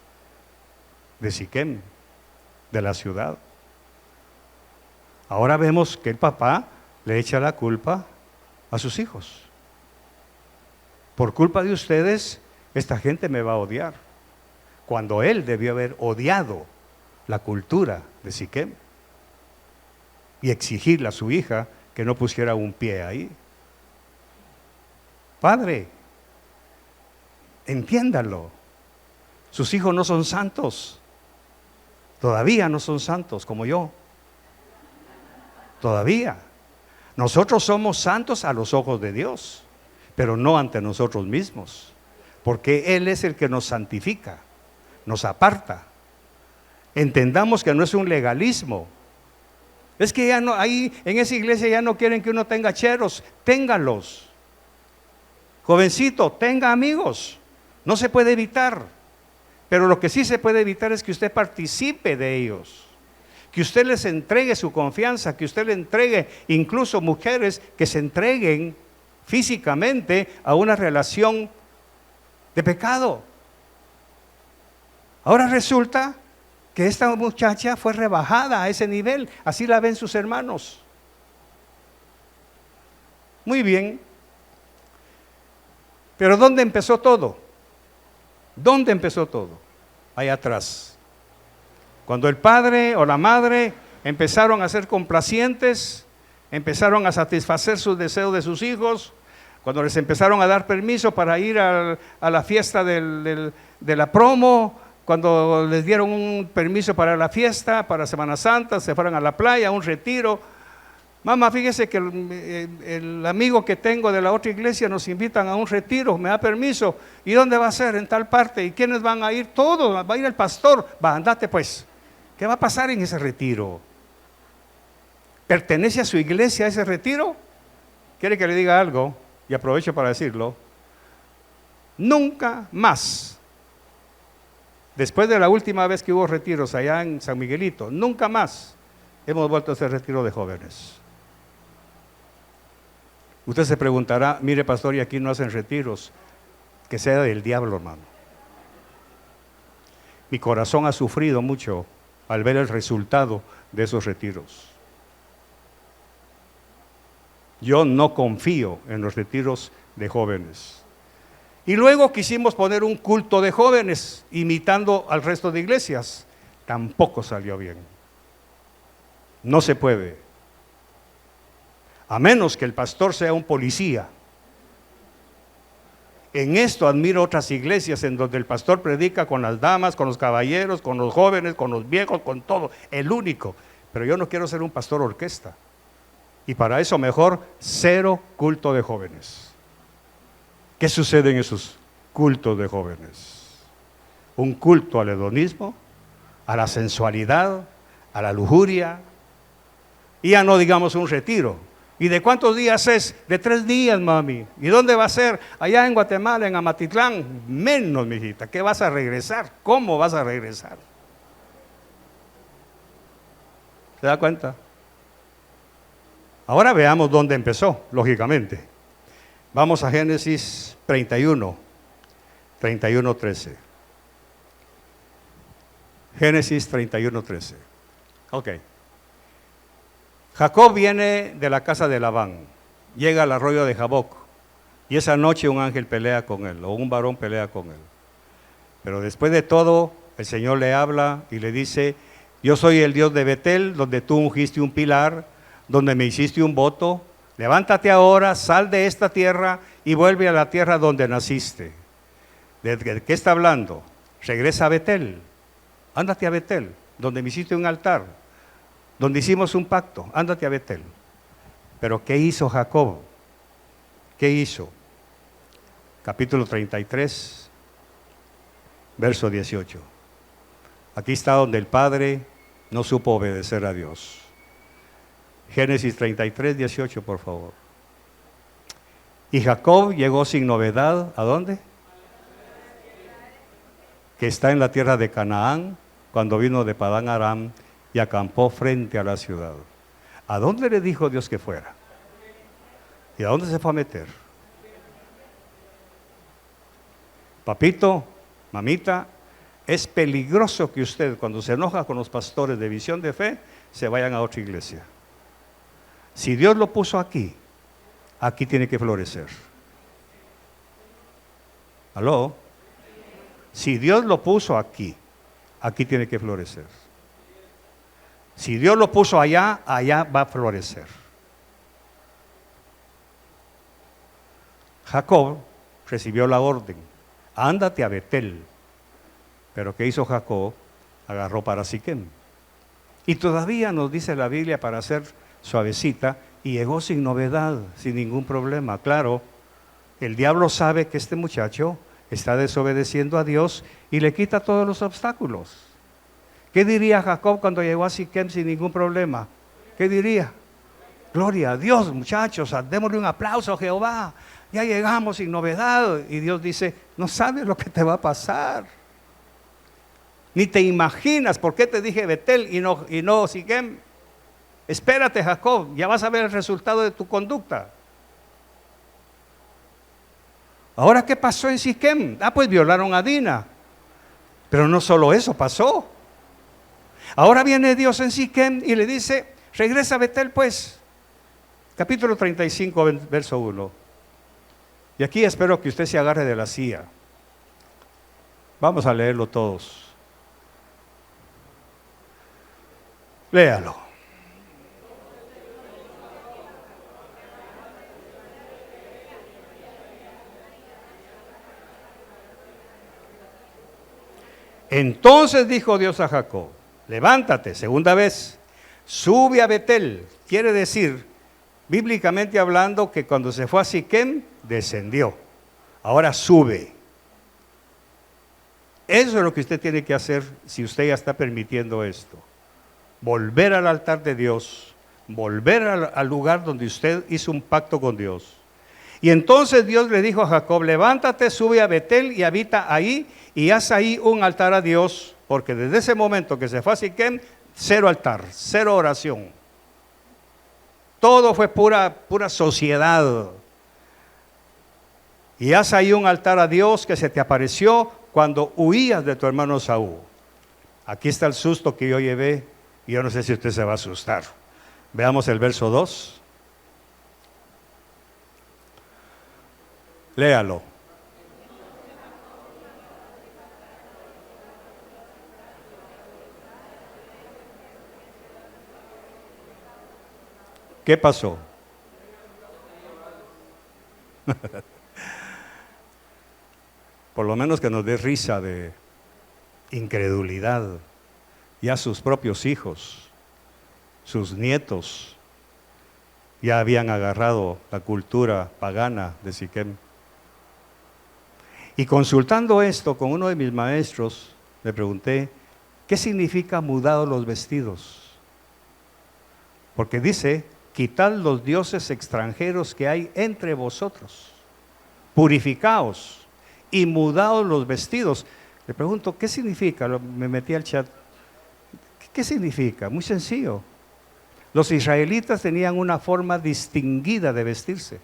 de Siquem, de la ciudad. Ahora vemos que el papá le echa la culpa a sus hijos. Por culpa de ustedes, esta gente me va a odiar. Cuando él debió haber odiado la cultura de Siquem y exigirle a su hija que no pusiera un pie ahí. Padre, entiéndalo. Sus hijos no son santos. Todavía no son santos como yo. Todavía. Nosotros somos santos a los ojos de Dios, pero no ante nosotros mismos, porque Él es el que nos santifica, nos aparta. Entendamos que no es un legalismo. Es que ya no, ahí en esa iglesia ya no quieren que uno tenga cheros, téngalos. Jovencito, tenga amigos, no se puede evitar, pero lo que sí se puede evitar es que usted participe de ellos, que usted les entregue su confianza, que usted le entregue, incluso mujeres que se entreguen físicamente a una relación de pecado. Ahora resulta que esta muchacha fue rebajada a ese nivel, así la ven sus hermanos. Muy bien, pero ¿dónde empezó todo? ¿Dónde empezó todo? Allá atrás. Cuando el padre o la madre empezaron a ser complacientes, empezaron a satisfacer sus deseos de sus hijos, cuando les empezaron a dar permiso para ir a la fiesta de la promo, cuando les dieron un permiso para la fiesta, para Semana Santa, se fueron a la playa, a un retiro. Mamá, fíjese que el amigo que tengo de la otra iglesia nos invitan a un retiro, me da permiso. ¿Y dónde va a ser? En tal parte. ¿Y quiénes van a ir? Todos, va a ir el pastor. Va, andate pues. ¿Qué va a pasar en ese retiro? ¿Pertenece a su iglesia ese retiro? ¿Quiere que le diga algo? Y aprovecho para decirlo. Nunca más, después de la última vez que hubo retiros allá en San Miguelito, nunca más hemos vuelto a hacer retiro de jóvenes. Usted se preguntará, mire pastor, y aquí no hacen retiros. Que sea del diablo, hermano. Mi corazón ha sufrido mucho al ver el resultado de esos retiros. Yo no confío en los retiros de jóvenes. Y luego quisimos poner un culto de jóvenes imitando al resto de iglesias. Tampoco salió bien. No se puede. A menos que el pastor sea un policía. En esto admiro otras iglesias en donde el pastor predica con las damas, con los caballeros, con los jóvenes, con los viejos, con todo, el único. Pero yo no quiero ser un pastor orquesta. Y para eso mejor 0 culto de jóvenes. ¿Qué sucede en esos cultos de jóvenes? Un culto al hedonismo, a la sensualidad, a la lujuria. Y ya no digamos un retiro. ¿Y de cuántos días es? De 3 días, mami. ¿Y dónde va a ser? Allá en Guatemala, en Amatitlán. Menos, mijita. ¿Qué vas a regresar? ¿Cómo vas a regresar? ¿Se da cuenta? Ahora veamos dónde empezó, lógicamente. Vamos a Génesis 31, 13. Génesis 31, 13. Ok. Jacob viene de la casa de Labán, llega al arroyo de Jaboc, y esa noche un ángel pelea con él, o un varón pelea con él. Pero después de todo, el Señor le habla y le dice, yo soy el Dios de Betel, donde tú ungiste un pilar, donde me hiciste un voto. Levántate ahora, sal de esta tierra y vuelve a la tierra donde naciste. ¿De qué está hablando? Regresa a Betel, ándate a Betel, donde me hiciste un altar, donde hicimos un pacto, ándate a Betel. Pero ¿qué hizo Jacob? ¿Qué hizo? Capítulo 33, verso 18. Aquí está donde el padre no supo obedecer a Dios. Génesis 33, 18, por favor. Y Jacob llegó sin novedad, ¿a dónde? Que está en la tierra de Canaán, cuando vino de Padán Aram y acampó frente a la ciudad. ¿A dónde le dijo Dios que fuera? ¿Y a dónde se fue a meter? Papito, mamita, es peligroso que usted, cuando se enoja con los pastores de Visión de Fe, se vayan a otra iglesia. Si Dios lo puso aquí, aquí tiene que florecer. ¿Aló? Si Dios lo puso aquí, aquí tiene que florecer. Si Dios lo puso allá, allá va a florecer. Jacob recibió la orden, ándate a Betel. Pero ¿qué hizo Jacob? Agarró para Siquem. Y todavía nos dice la Biblia, para hacer suavecita, Y llegó sin novedad, sin ningún problema. Claro, el diablo sabe que este muchacho está desobedeciendo a Dios y le quita todos los obstáculos. ¿Qué diría Jacob cuando llegó a Siquem sin ningún problema? ¿Qué diría? Gloria a Dios, muchachos, démosle un aplauso a Jehová. Ya llegamos sin novedad. Y Dios dice, no sabes lo que te va a pasar. Ni te imaginas por qué te dije Betel y no Siquem. Espérate, Jacob, ya vas a ver el resultado de tu conducta. Ahora, ¿qué pasó en Siquem? Pues violaron a Dina. Pero no solo eso pasó. Ahora viene Dios en Siquem y le dice, regresa a Betel pues. Capítulo 35, verso 1. Y aquí espero que usted se agarre de la silla. Vamos a leerlo todos. Léalo. Entonces dijo Dios a Jacob, levántate, segunda vez, sube a Betel. Quiere decir, bíblicamente hablando, que cuando se fue a Siquem, descendió. Ahora sube. Eso es lo que usted tiene que hacer si usted ya está permitiendo esto. Volver al altar de Dios, volver al lugar donde usted hizo un pacto con Dios. Y entonces Dios le dijo a Jacob, levántate, sube a Betel y habita ahí y haz ahí un altar a Dios, porque desde ese momento que se fue a Siquem, cero altar, cero oración. Todo fue pura sociedad. Y haz ahí un altar a Dios que se te apareció cuando huías de tu hermano Saúl. Aquí está el susto que yo llevé y yo no sé si usted se va a asustar. Veamos el verso 2. Léalo. ¿Qué pasó? Por lo menos que nos dé risa de incredulidad. Ya sus propios hijos, sus nietos, ya habían agarrado la cultura pagana de Siquem. Y consultando esto con uno de mis maestros, le pregunté, ¿qué significa mudados los vestidos? Porque dice, quitad los dioses extranjeros que hay entre vosotros, purificaos y mudaos los vestidos. Le pregunto, ¿qué significa? Me metí al chat. ¿Qué significa? Muy sencillo. Los israelitas tenían una forma distinguida de vestirse.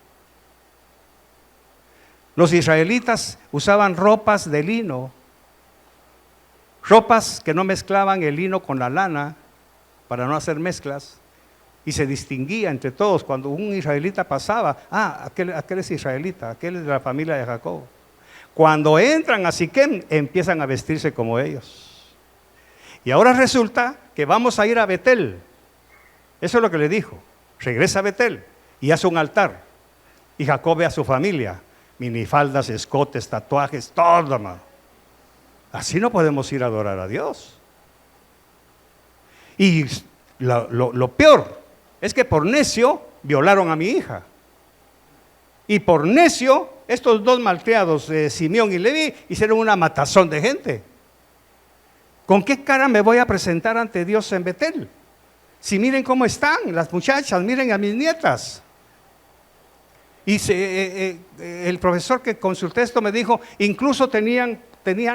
Los israelitas usaban ropas de lino, ropas que no mezclaban el lino con la lana para no hacer mezclas, y se distinguía entre todos. Cuando un israelita pasaba, aquel es israelita, aquel es de la familia de Jacob. Cuando entran a Siquem, empiezan a vestirse como ellos. Y ahora resulta que vamos a ir a Betel. Eso es lo que le dijo. Regresa a Betel y hace un altar. Y Jacob ve a su familia, minifaldas, escotes, tatuajes, todo, hermano. Así no podemos ir a adorar a Dios. Y lo peor es que por necio violaron a mi hija. Y por necio, estos dos malcriados, Simeón y Leví, hicieron una matazón de gente. ¿Con qué cara me voy a presentar ante Dios en Betel? Si miren cómo están las muchachas, miren a mis nietas. Y el profesor que consulté esto me dijo, incluso tenían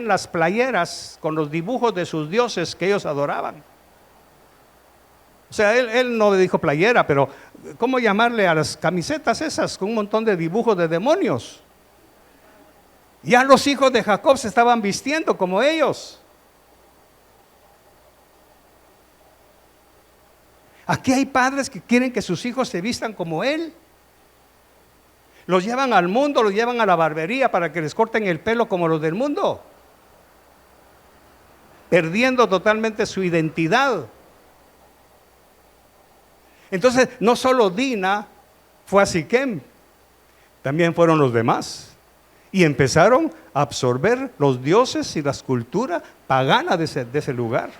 las playeras con los dibujos de sus dioses que ellos adoraban. O sea, él no le dijo playera, pero ¿cómo llamarle a las camisetas esas con un montón de dibujos de demonios? Ya los hijos de Jacob se estaban vistiendo como ellos. Aquí hay padres que quieren que sus hijos se vistan como él. Los llevan al mundo, los llevan a la barbería para que les corten el pelo como los del mundo, perdiendo totalmente su identidad. Entonces, no solo Dina fue a Siquem, también fueron los demás. Y empezaron a absorber los dioses y la escultura pagana de ese lugar.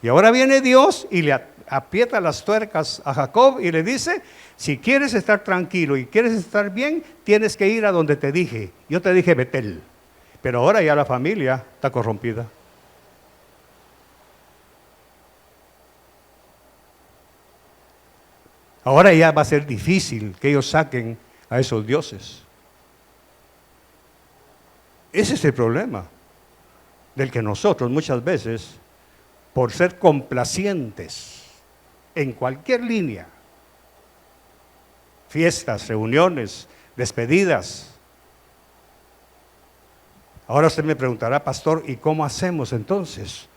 Y ahora viene Dios y aprieta las tuercas a Jacob y le dice, si quieres estar tranquilo y quieres estar bien, tienes que ir a donde te dije. Yo te dije Betel, pero ahora ya la familia está corrompida. Ahora ya va a ser difícil que ellos saquen a esos dioses. Ese es el problema, del que nosotros muchas veces, por ser complacientes en cualquier línea, fiestas, reuniones, despedidas. Ahora usted me preguntará, pastor, ¿y cómo hacemos entonces?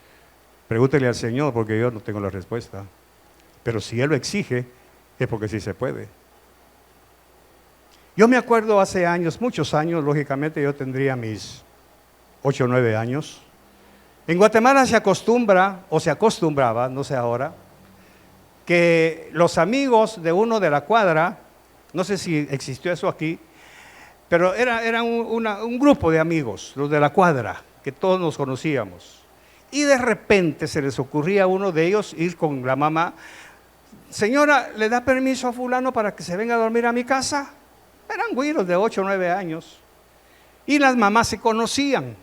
Pregúntele al Señor, porque yo no tengo la respuesta. Pero si Él lo exige, es porque sí se puede. Yo me acuerdo hace años, muchos años, lógicamente yo tendría mis 8 o 9 años. En Guatemala se acostumbra, o se acostumbraba, no sé ahora, que los amigos de uno de la cuadra, no sé si existió eso aquí, pero era un grupo de amigos, los de la cuadra, que todos nos conocíamos. Y de repente se les ocurría a uno de ellos ir con la mamá, señora, ¿le da permiso a fulano para que se venga a dormir a mi casa? Eran güiros de 8 o 9 años. Y las mamás se conocían.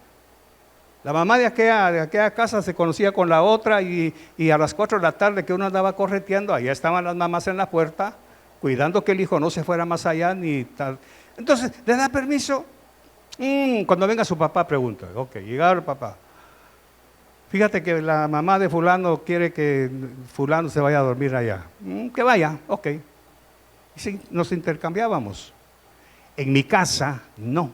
La mamá de aquella casa se conocía con la otra y a las 4 de la tarde que uno andaba correteando, allá estaban las mamás en la puerta, cuidando que el hijo no se fuera más allá ni tal. Entonces, ¿le da permiso? Cuando venga su papá pregunta, ok, llegar el papá. Fíjate que la mamá de fulano quiere que fulano se vaya a dormir allá. Que vaya, ok. Y sí, nos intercambiábamos. En mi casa, no.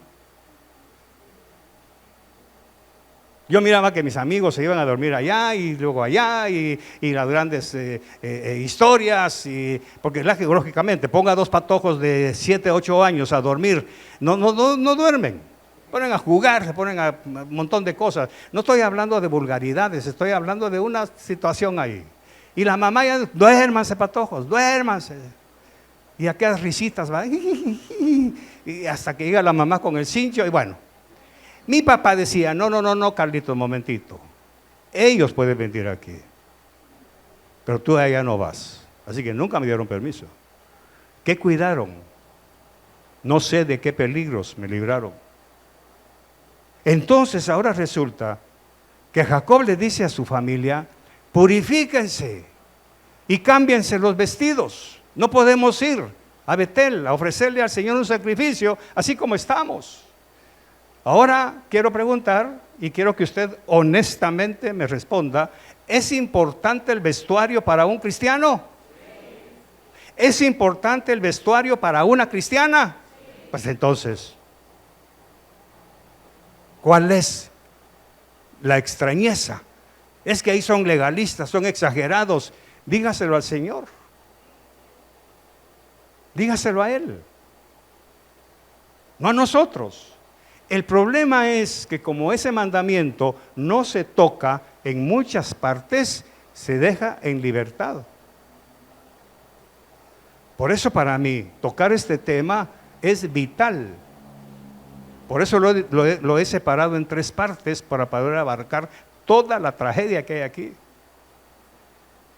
Yo miraba que mis amigos se iban a dormir allá y luego allá y las grandes historias, porque lógicamente ponga 2 patojos de 7, 8 años a dormir, no duermen, ponen a jugar, se ponen a un montón de cosas. No estoy hablando de vulgaridades, estoy hablando de una situación ahí. Y la mamá ya, duérmanse patojos, duérmanse. Y aquellas risitas, ¿va? Y hasta que llega la mamá con el cincho y bueno. Mi papá decía, no, Carlito, un momentito. Ellos pueden venir aquí, pero tú allá no vas. Así que nunca me dieron permiso. ¿Qué cuidaron? No sé de qué peligros me libraron. Entonces ahora resulta que Jacob le dice a su familia, purifíquense y cámbiense los vestidos. No podemos ir a Betel a ofrecerle al Señor un sacrificio así como estamos. Ahora quiero preguntar y quiero que usted honestamente me responda, ¿es importante el vestuario para un cristiano? ¿Es importante el vestuario para una cristiana? Pues entonces, ¿cuál es la extrañeza? Es que ahí son legalistas, son exagerados. Dígaselo al Señor. Dígaselo a Él. No a nosotros. El problema es que como ese mandamiento no se toca en muchas partes, se deja en libertad. Por eso para mí tocar este tema es vital. Por eso lo he separado en 3 partes para poder abarcar toda la tragedia que hay aquí.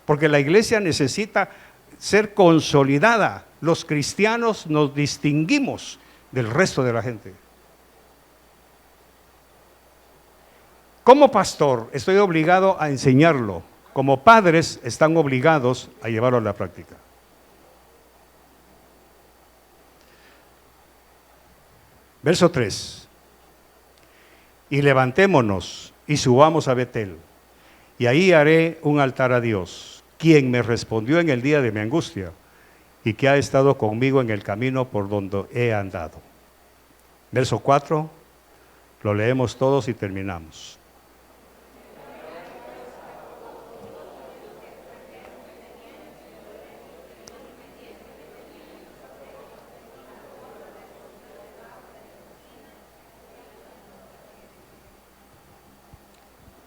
Porque la iglesia necesita ser consolidada. Los cristianos nos distinguimos del resto de la gente. Como pastor estoy obligado a enseñarlo. Como padres están obligados a llevarlo a la práctica. Verso 3. Y levantémonos y subamos a Betel, y ahí haré un altar a Dios, quien me respondió en el día de mi angustia, y que ha estado conmigo en el camino por donde he andado. Verso 4, lo leemos todos y terminamos.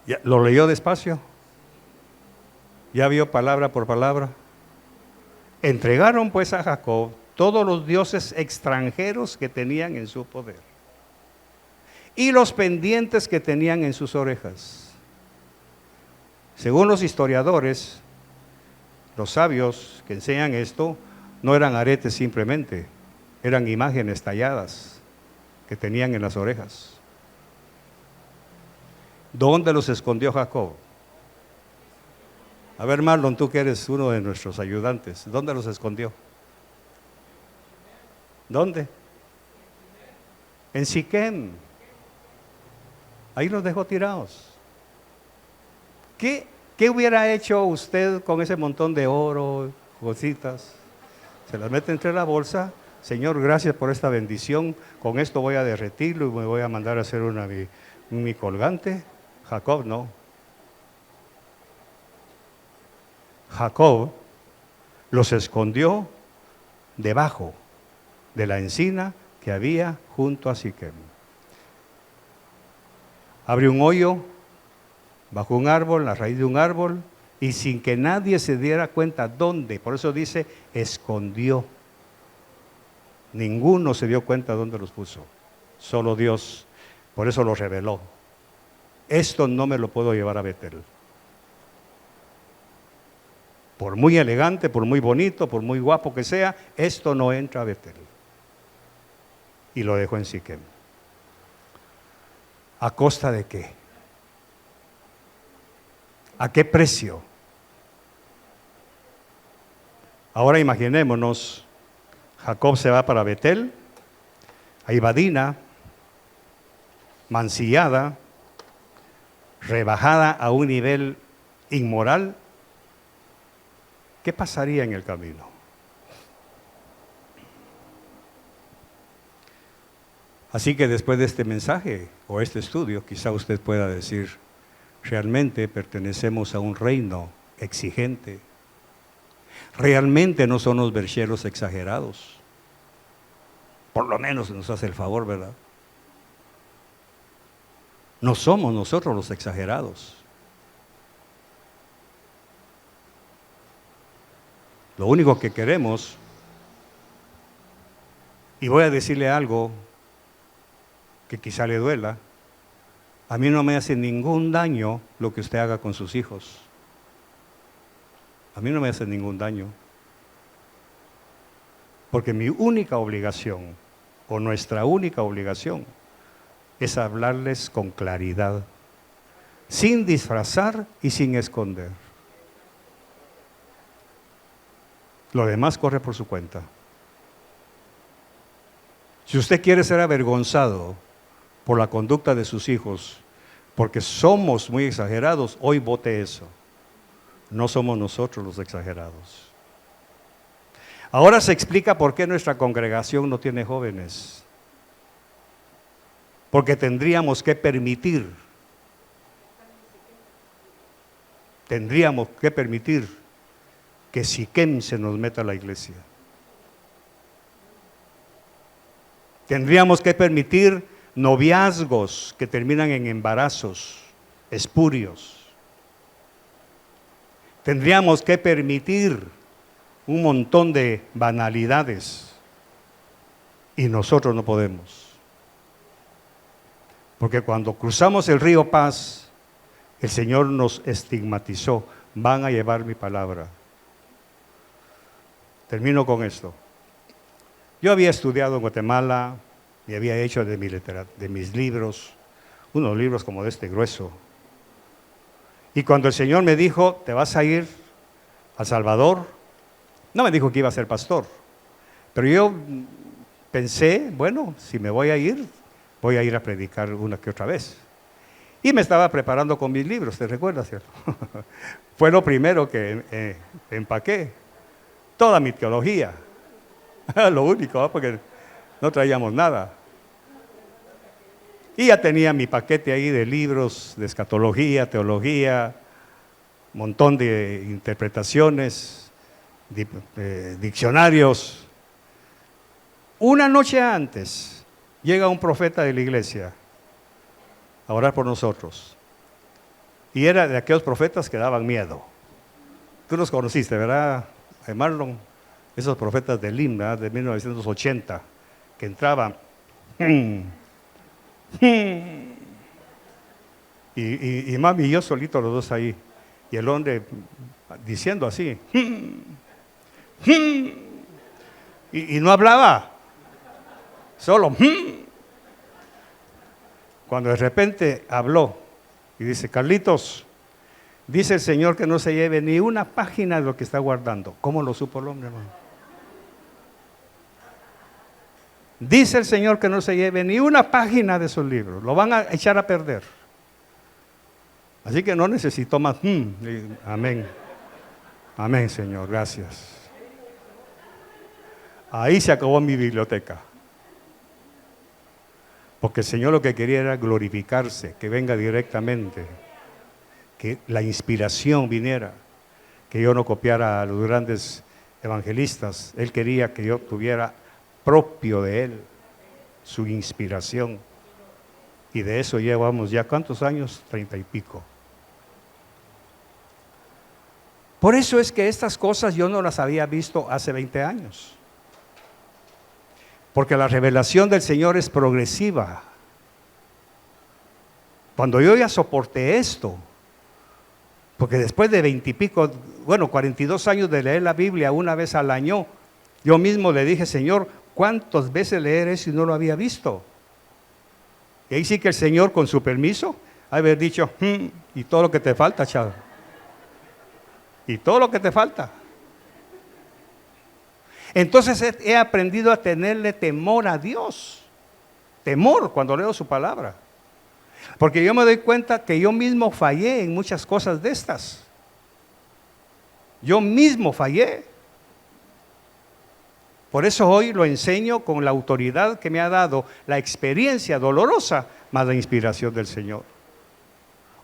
¿Ya lo leyó despacio? ¿Ya vio palabra por palabra? Entregaron pues a Jacob todos los dioses extranjeros que tenían en su poder y los pendientes que tenían en sus orejas. Según los historiadores, los sabios que enseñan esto no eran aretes simplemente, eran imágenes talladas que tenían en las orejas. ¿Dónde los escondió Jacob? A ver, Marlon, tú que eres uno de nuestros ayudantes, ¿dónde los escondió? ¿Dónde? En Siquem. Ahí los dejó tirados. ¿Qué hubiera hecho usted con ese montón de oro, cositas? Se las mete entre la bolsa. Señor, gracias por esta bendición. Con esto voy a derretirlo y me voy a mandar a hacer mi colgante. Jacob no. Jacob los escondió debajo de la encina que había junto a Siquem. Abrió un hoyo bajo un árbol, la raíz de un árbol, y sin que nadie se diera cuenta dónde. Por eso dice, escondió. Ninguno se dio cuenta dónde los puso, solo Dios. Por eso los reveló. Esto no me lo puedo llevar a Betel. Por muy elegante, por muy bonito, por muy guapo que sea, esto no entra a Betel. Y lo dejó en Siquem. ¿A costa de qué? ¿A qué precio? Ahora imaginémonos, Jacob se va para Betel, ahí va Dina, mancillada, rebajada a un nivel inmoral. ¿Qué pasaría en el camino? Así que después de este mensaje o este estudio, quizá usted pueda decir, realmente pertenecemos a un reino exigente. Realmente no son los bercheros exagerados. Por lo menos nos hace el favor, ¿verdad? No somos nosotros los exagerados. Lo único que queremos, y voy a decirle algo que quizá le duela, a mí no me hace ningún daño lo que usted haga con sus hijos. A mí no me hace ningún daño. Porque mi única obligación, o nuestra única obligación, es hablarles con claridad, sin disfrazar y sin esconder. Lo demás corre por su cuenta. Si usted quiere ser avergonzado por la conducta de sus hijos, porque somos muy exagerados, hoy vote eso. No somos nosotros los exagerados. Ahora se explica por qué nuestra congregación no tiene jóvenes. Porque tendríamos que permitir que Siquem se nos meta a la iglesia. Tendríamos que permitir noviazgos que terminan en embarazos espurios. Tendríamos que permitir un montón de banalidades y nosotros no podemos. Porque cuando cruzamos el río Paz, el Señor nos estigmatizó. Van a llevar mi palabra. Termino con esto. Yo había estudiado en Guatemala y había hecho de mis libros, unos libros como de este grueso. Y cuando el Señor me dijo, te vas a ir a Salvador, no me dijo que iba a ser pastor, pero yo pensé, bueno, si me voy a ir a predicar una que otra vez. Y me estaba preparando con mis libros, ¿te recuerdas, cierto? Fue lo primero que empaqué, toda mi teología. Lo único, ¿no? Porque no traíamos nada. Y ya tenía mi paquete ahí de libros de escatología, teología, montón de interpretaciones, diccionarios. Una noche antes llega un profeta de la iglesia a orar por nosotros. Y era de aquellos profetas que daban miedo. Tú los conociste, ¿verdad, Marlon? Esos profetas del himno de 1980 que entraban y mami y yo solitos los dos ahí, y el hombre diciendo así. Y no hablaba, solo. Cuando de repente habló y dice: Carlitos, dice el Señor que no se lleve ni una página de lo que está guardando. ¿Cómo lo supo el hombre, hermano? Dice el Señor que no se lleve ni una página de esos libros, lo van a echar a perder. Así que no necesito más. Amén. Amén, Señor, gracias. Ahí se acabó mi biblioteca. Porque el Señor lo que quería era glorificarse, que venga directamente, que la inspiración viniera, que yo no copiara a los grandes evangelistas. Él quería que yo tuviera propio de Él su inspiración. Y de eso llevamos ya, ¿cuántos años? 30 y pico. Por eso es que estas cosas yo no las había visto hace 20 años. Porque la revelación del Señor es progresiva. Cuando yo ya soporté esto, porque después de 20 y pico, 42 años de leer la Biblia una vez al año, yo mismo le dije: Señor, ¿cuántas veces leer eso y no lo había visto? Y ahí sí que el Señor, con su permiso, haber dicho: y todo lo que te falta, chavo. Y todo lo que te falta. Entonces he aprendido a tenerle temor a Dios. Temor cuando leo su palabra. Porque yo me doy cuenta que yo mismo fallé en muchas cosas de estas. Yo mismo fallé. Por eso hoy lo enseño con la autoridad que me ha dado la experiencia dolorosa, más la inspiración del Señor.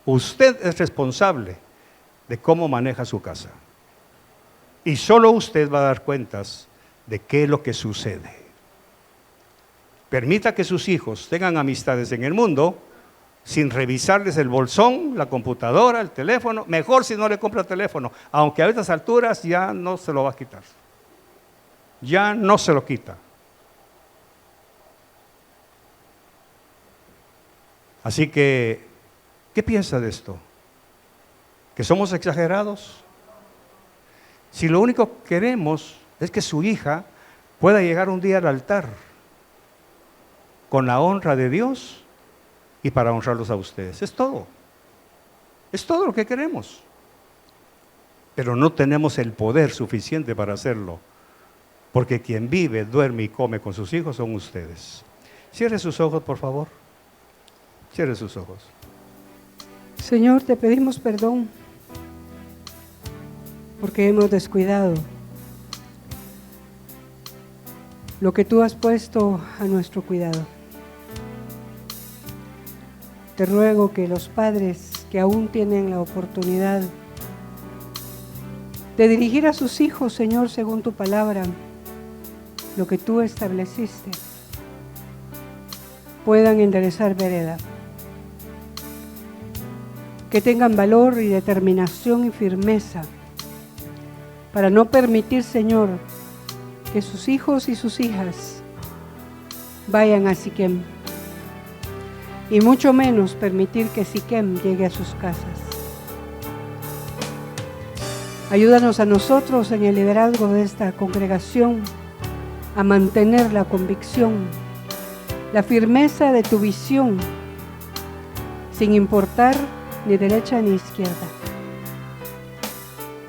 Usted es responsable de cómo maneja su casa. Y solo usted va a dar cuentas de qué es lo que sucede. Permita que sus hijos tengan amistades en el mundo sin revisarles el bolsón, la computadora, el teléfono. Mejor si no le compra teléfono, aunque a estas alturas ya no se lo va a quitar. Ya no se lo quita. Así que, ¿qué piensa de esto? ¿Que somos exagerados? Si lo único que queremos es que su hija pueda llegar un día al altar con la honra de Dios y para honrarlos a ustedes. Es todo. Es todo lo que queremos. Pero no tenemos el poder suficiente para hacerlo, porque quien vive, duerme y come con sus hijos son ustedes. Cierre sus ojos, por favor. Cierre sus ojos. Señor, te pedimos perdón porque hemos descuidado lo que tú has puesto a nuestro cuidado. Te ruego que los padres que aún tienen la oportunidad de dirigir a sus hijos, Señor, según tu palabra, lo que tú estableciste, puedan enderezar vereda. Que tengan valor y determinación y firmeza para no permitir, Señor, que sus hijos y sus hijas vayan a Siquem, y mucho menos permitir que Siquem llegue a sus casas. Ayúdanos a nosotros en el liderazgo de esta congregación a mantener la convicción, la firmeza de tu visión, sin importar ni derecha ni izquierda.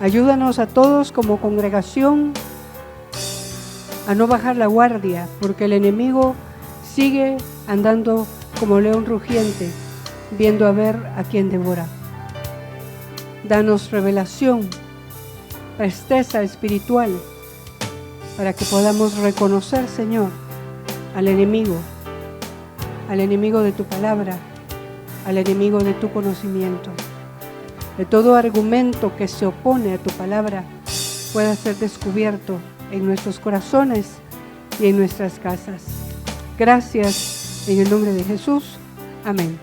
Ayúdanos a todos como congregación a no bajar la guardia, porque el enemigo sigue andando como león rugiente, viendo a ver a quién devora. Danos revelación, presteza espiritual, para que podamos reconocer, Señor, al enemigo de tu palabra, al enemigo de tu conocimiento. De todo argumento que se opone a tu palabra pueda ser descubierto en nuestros corazones y en nuestras casas. Gracias en el nombre de Jesús. Amén.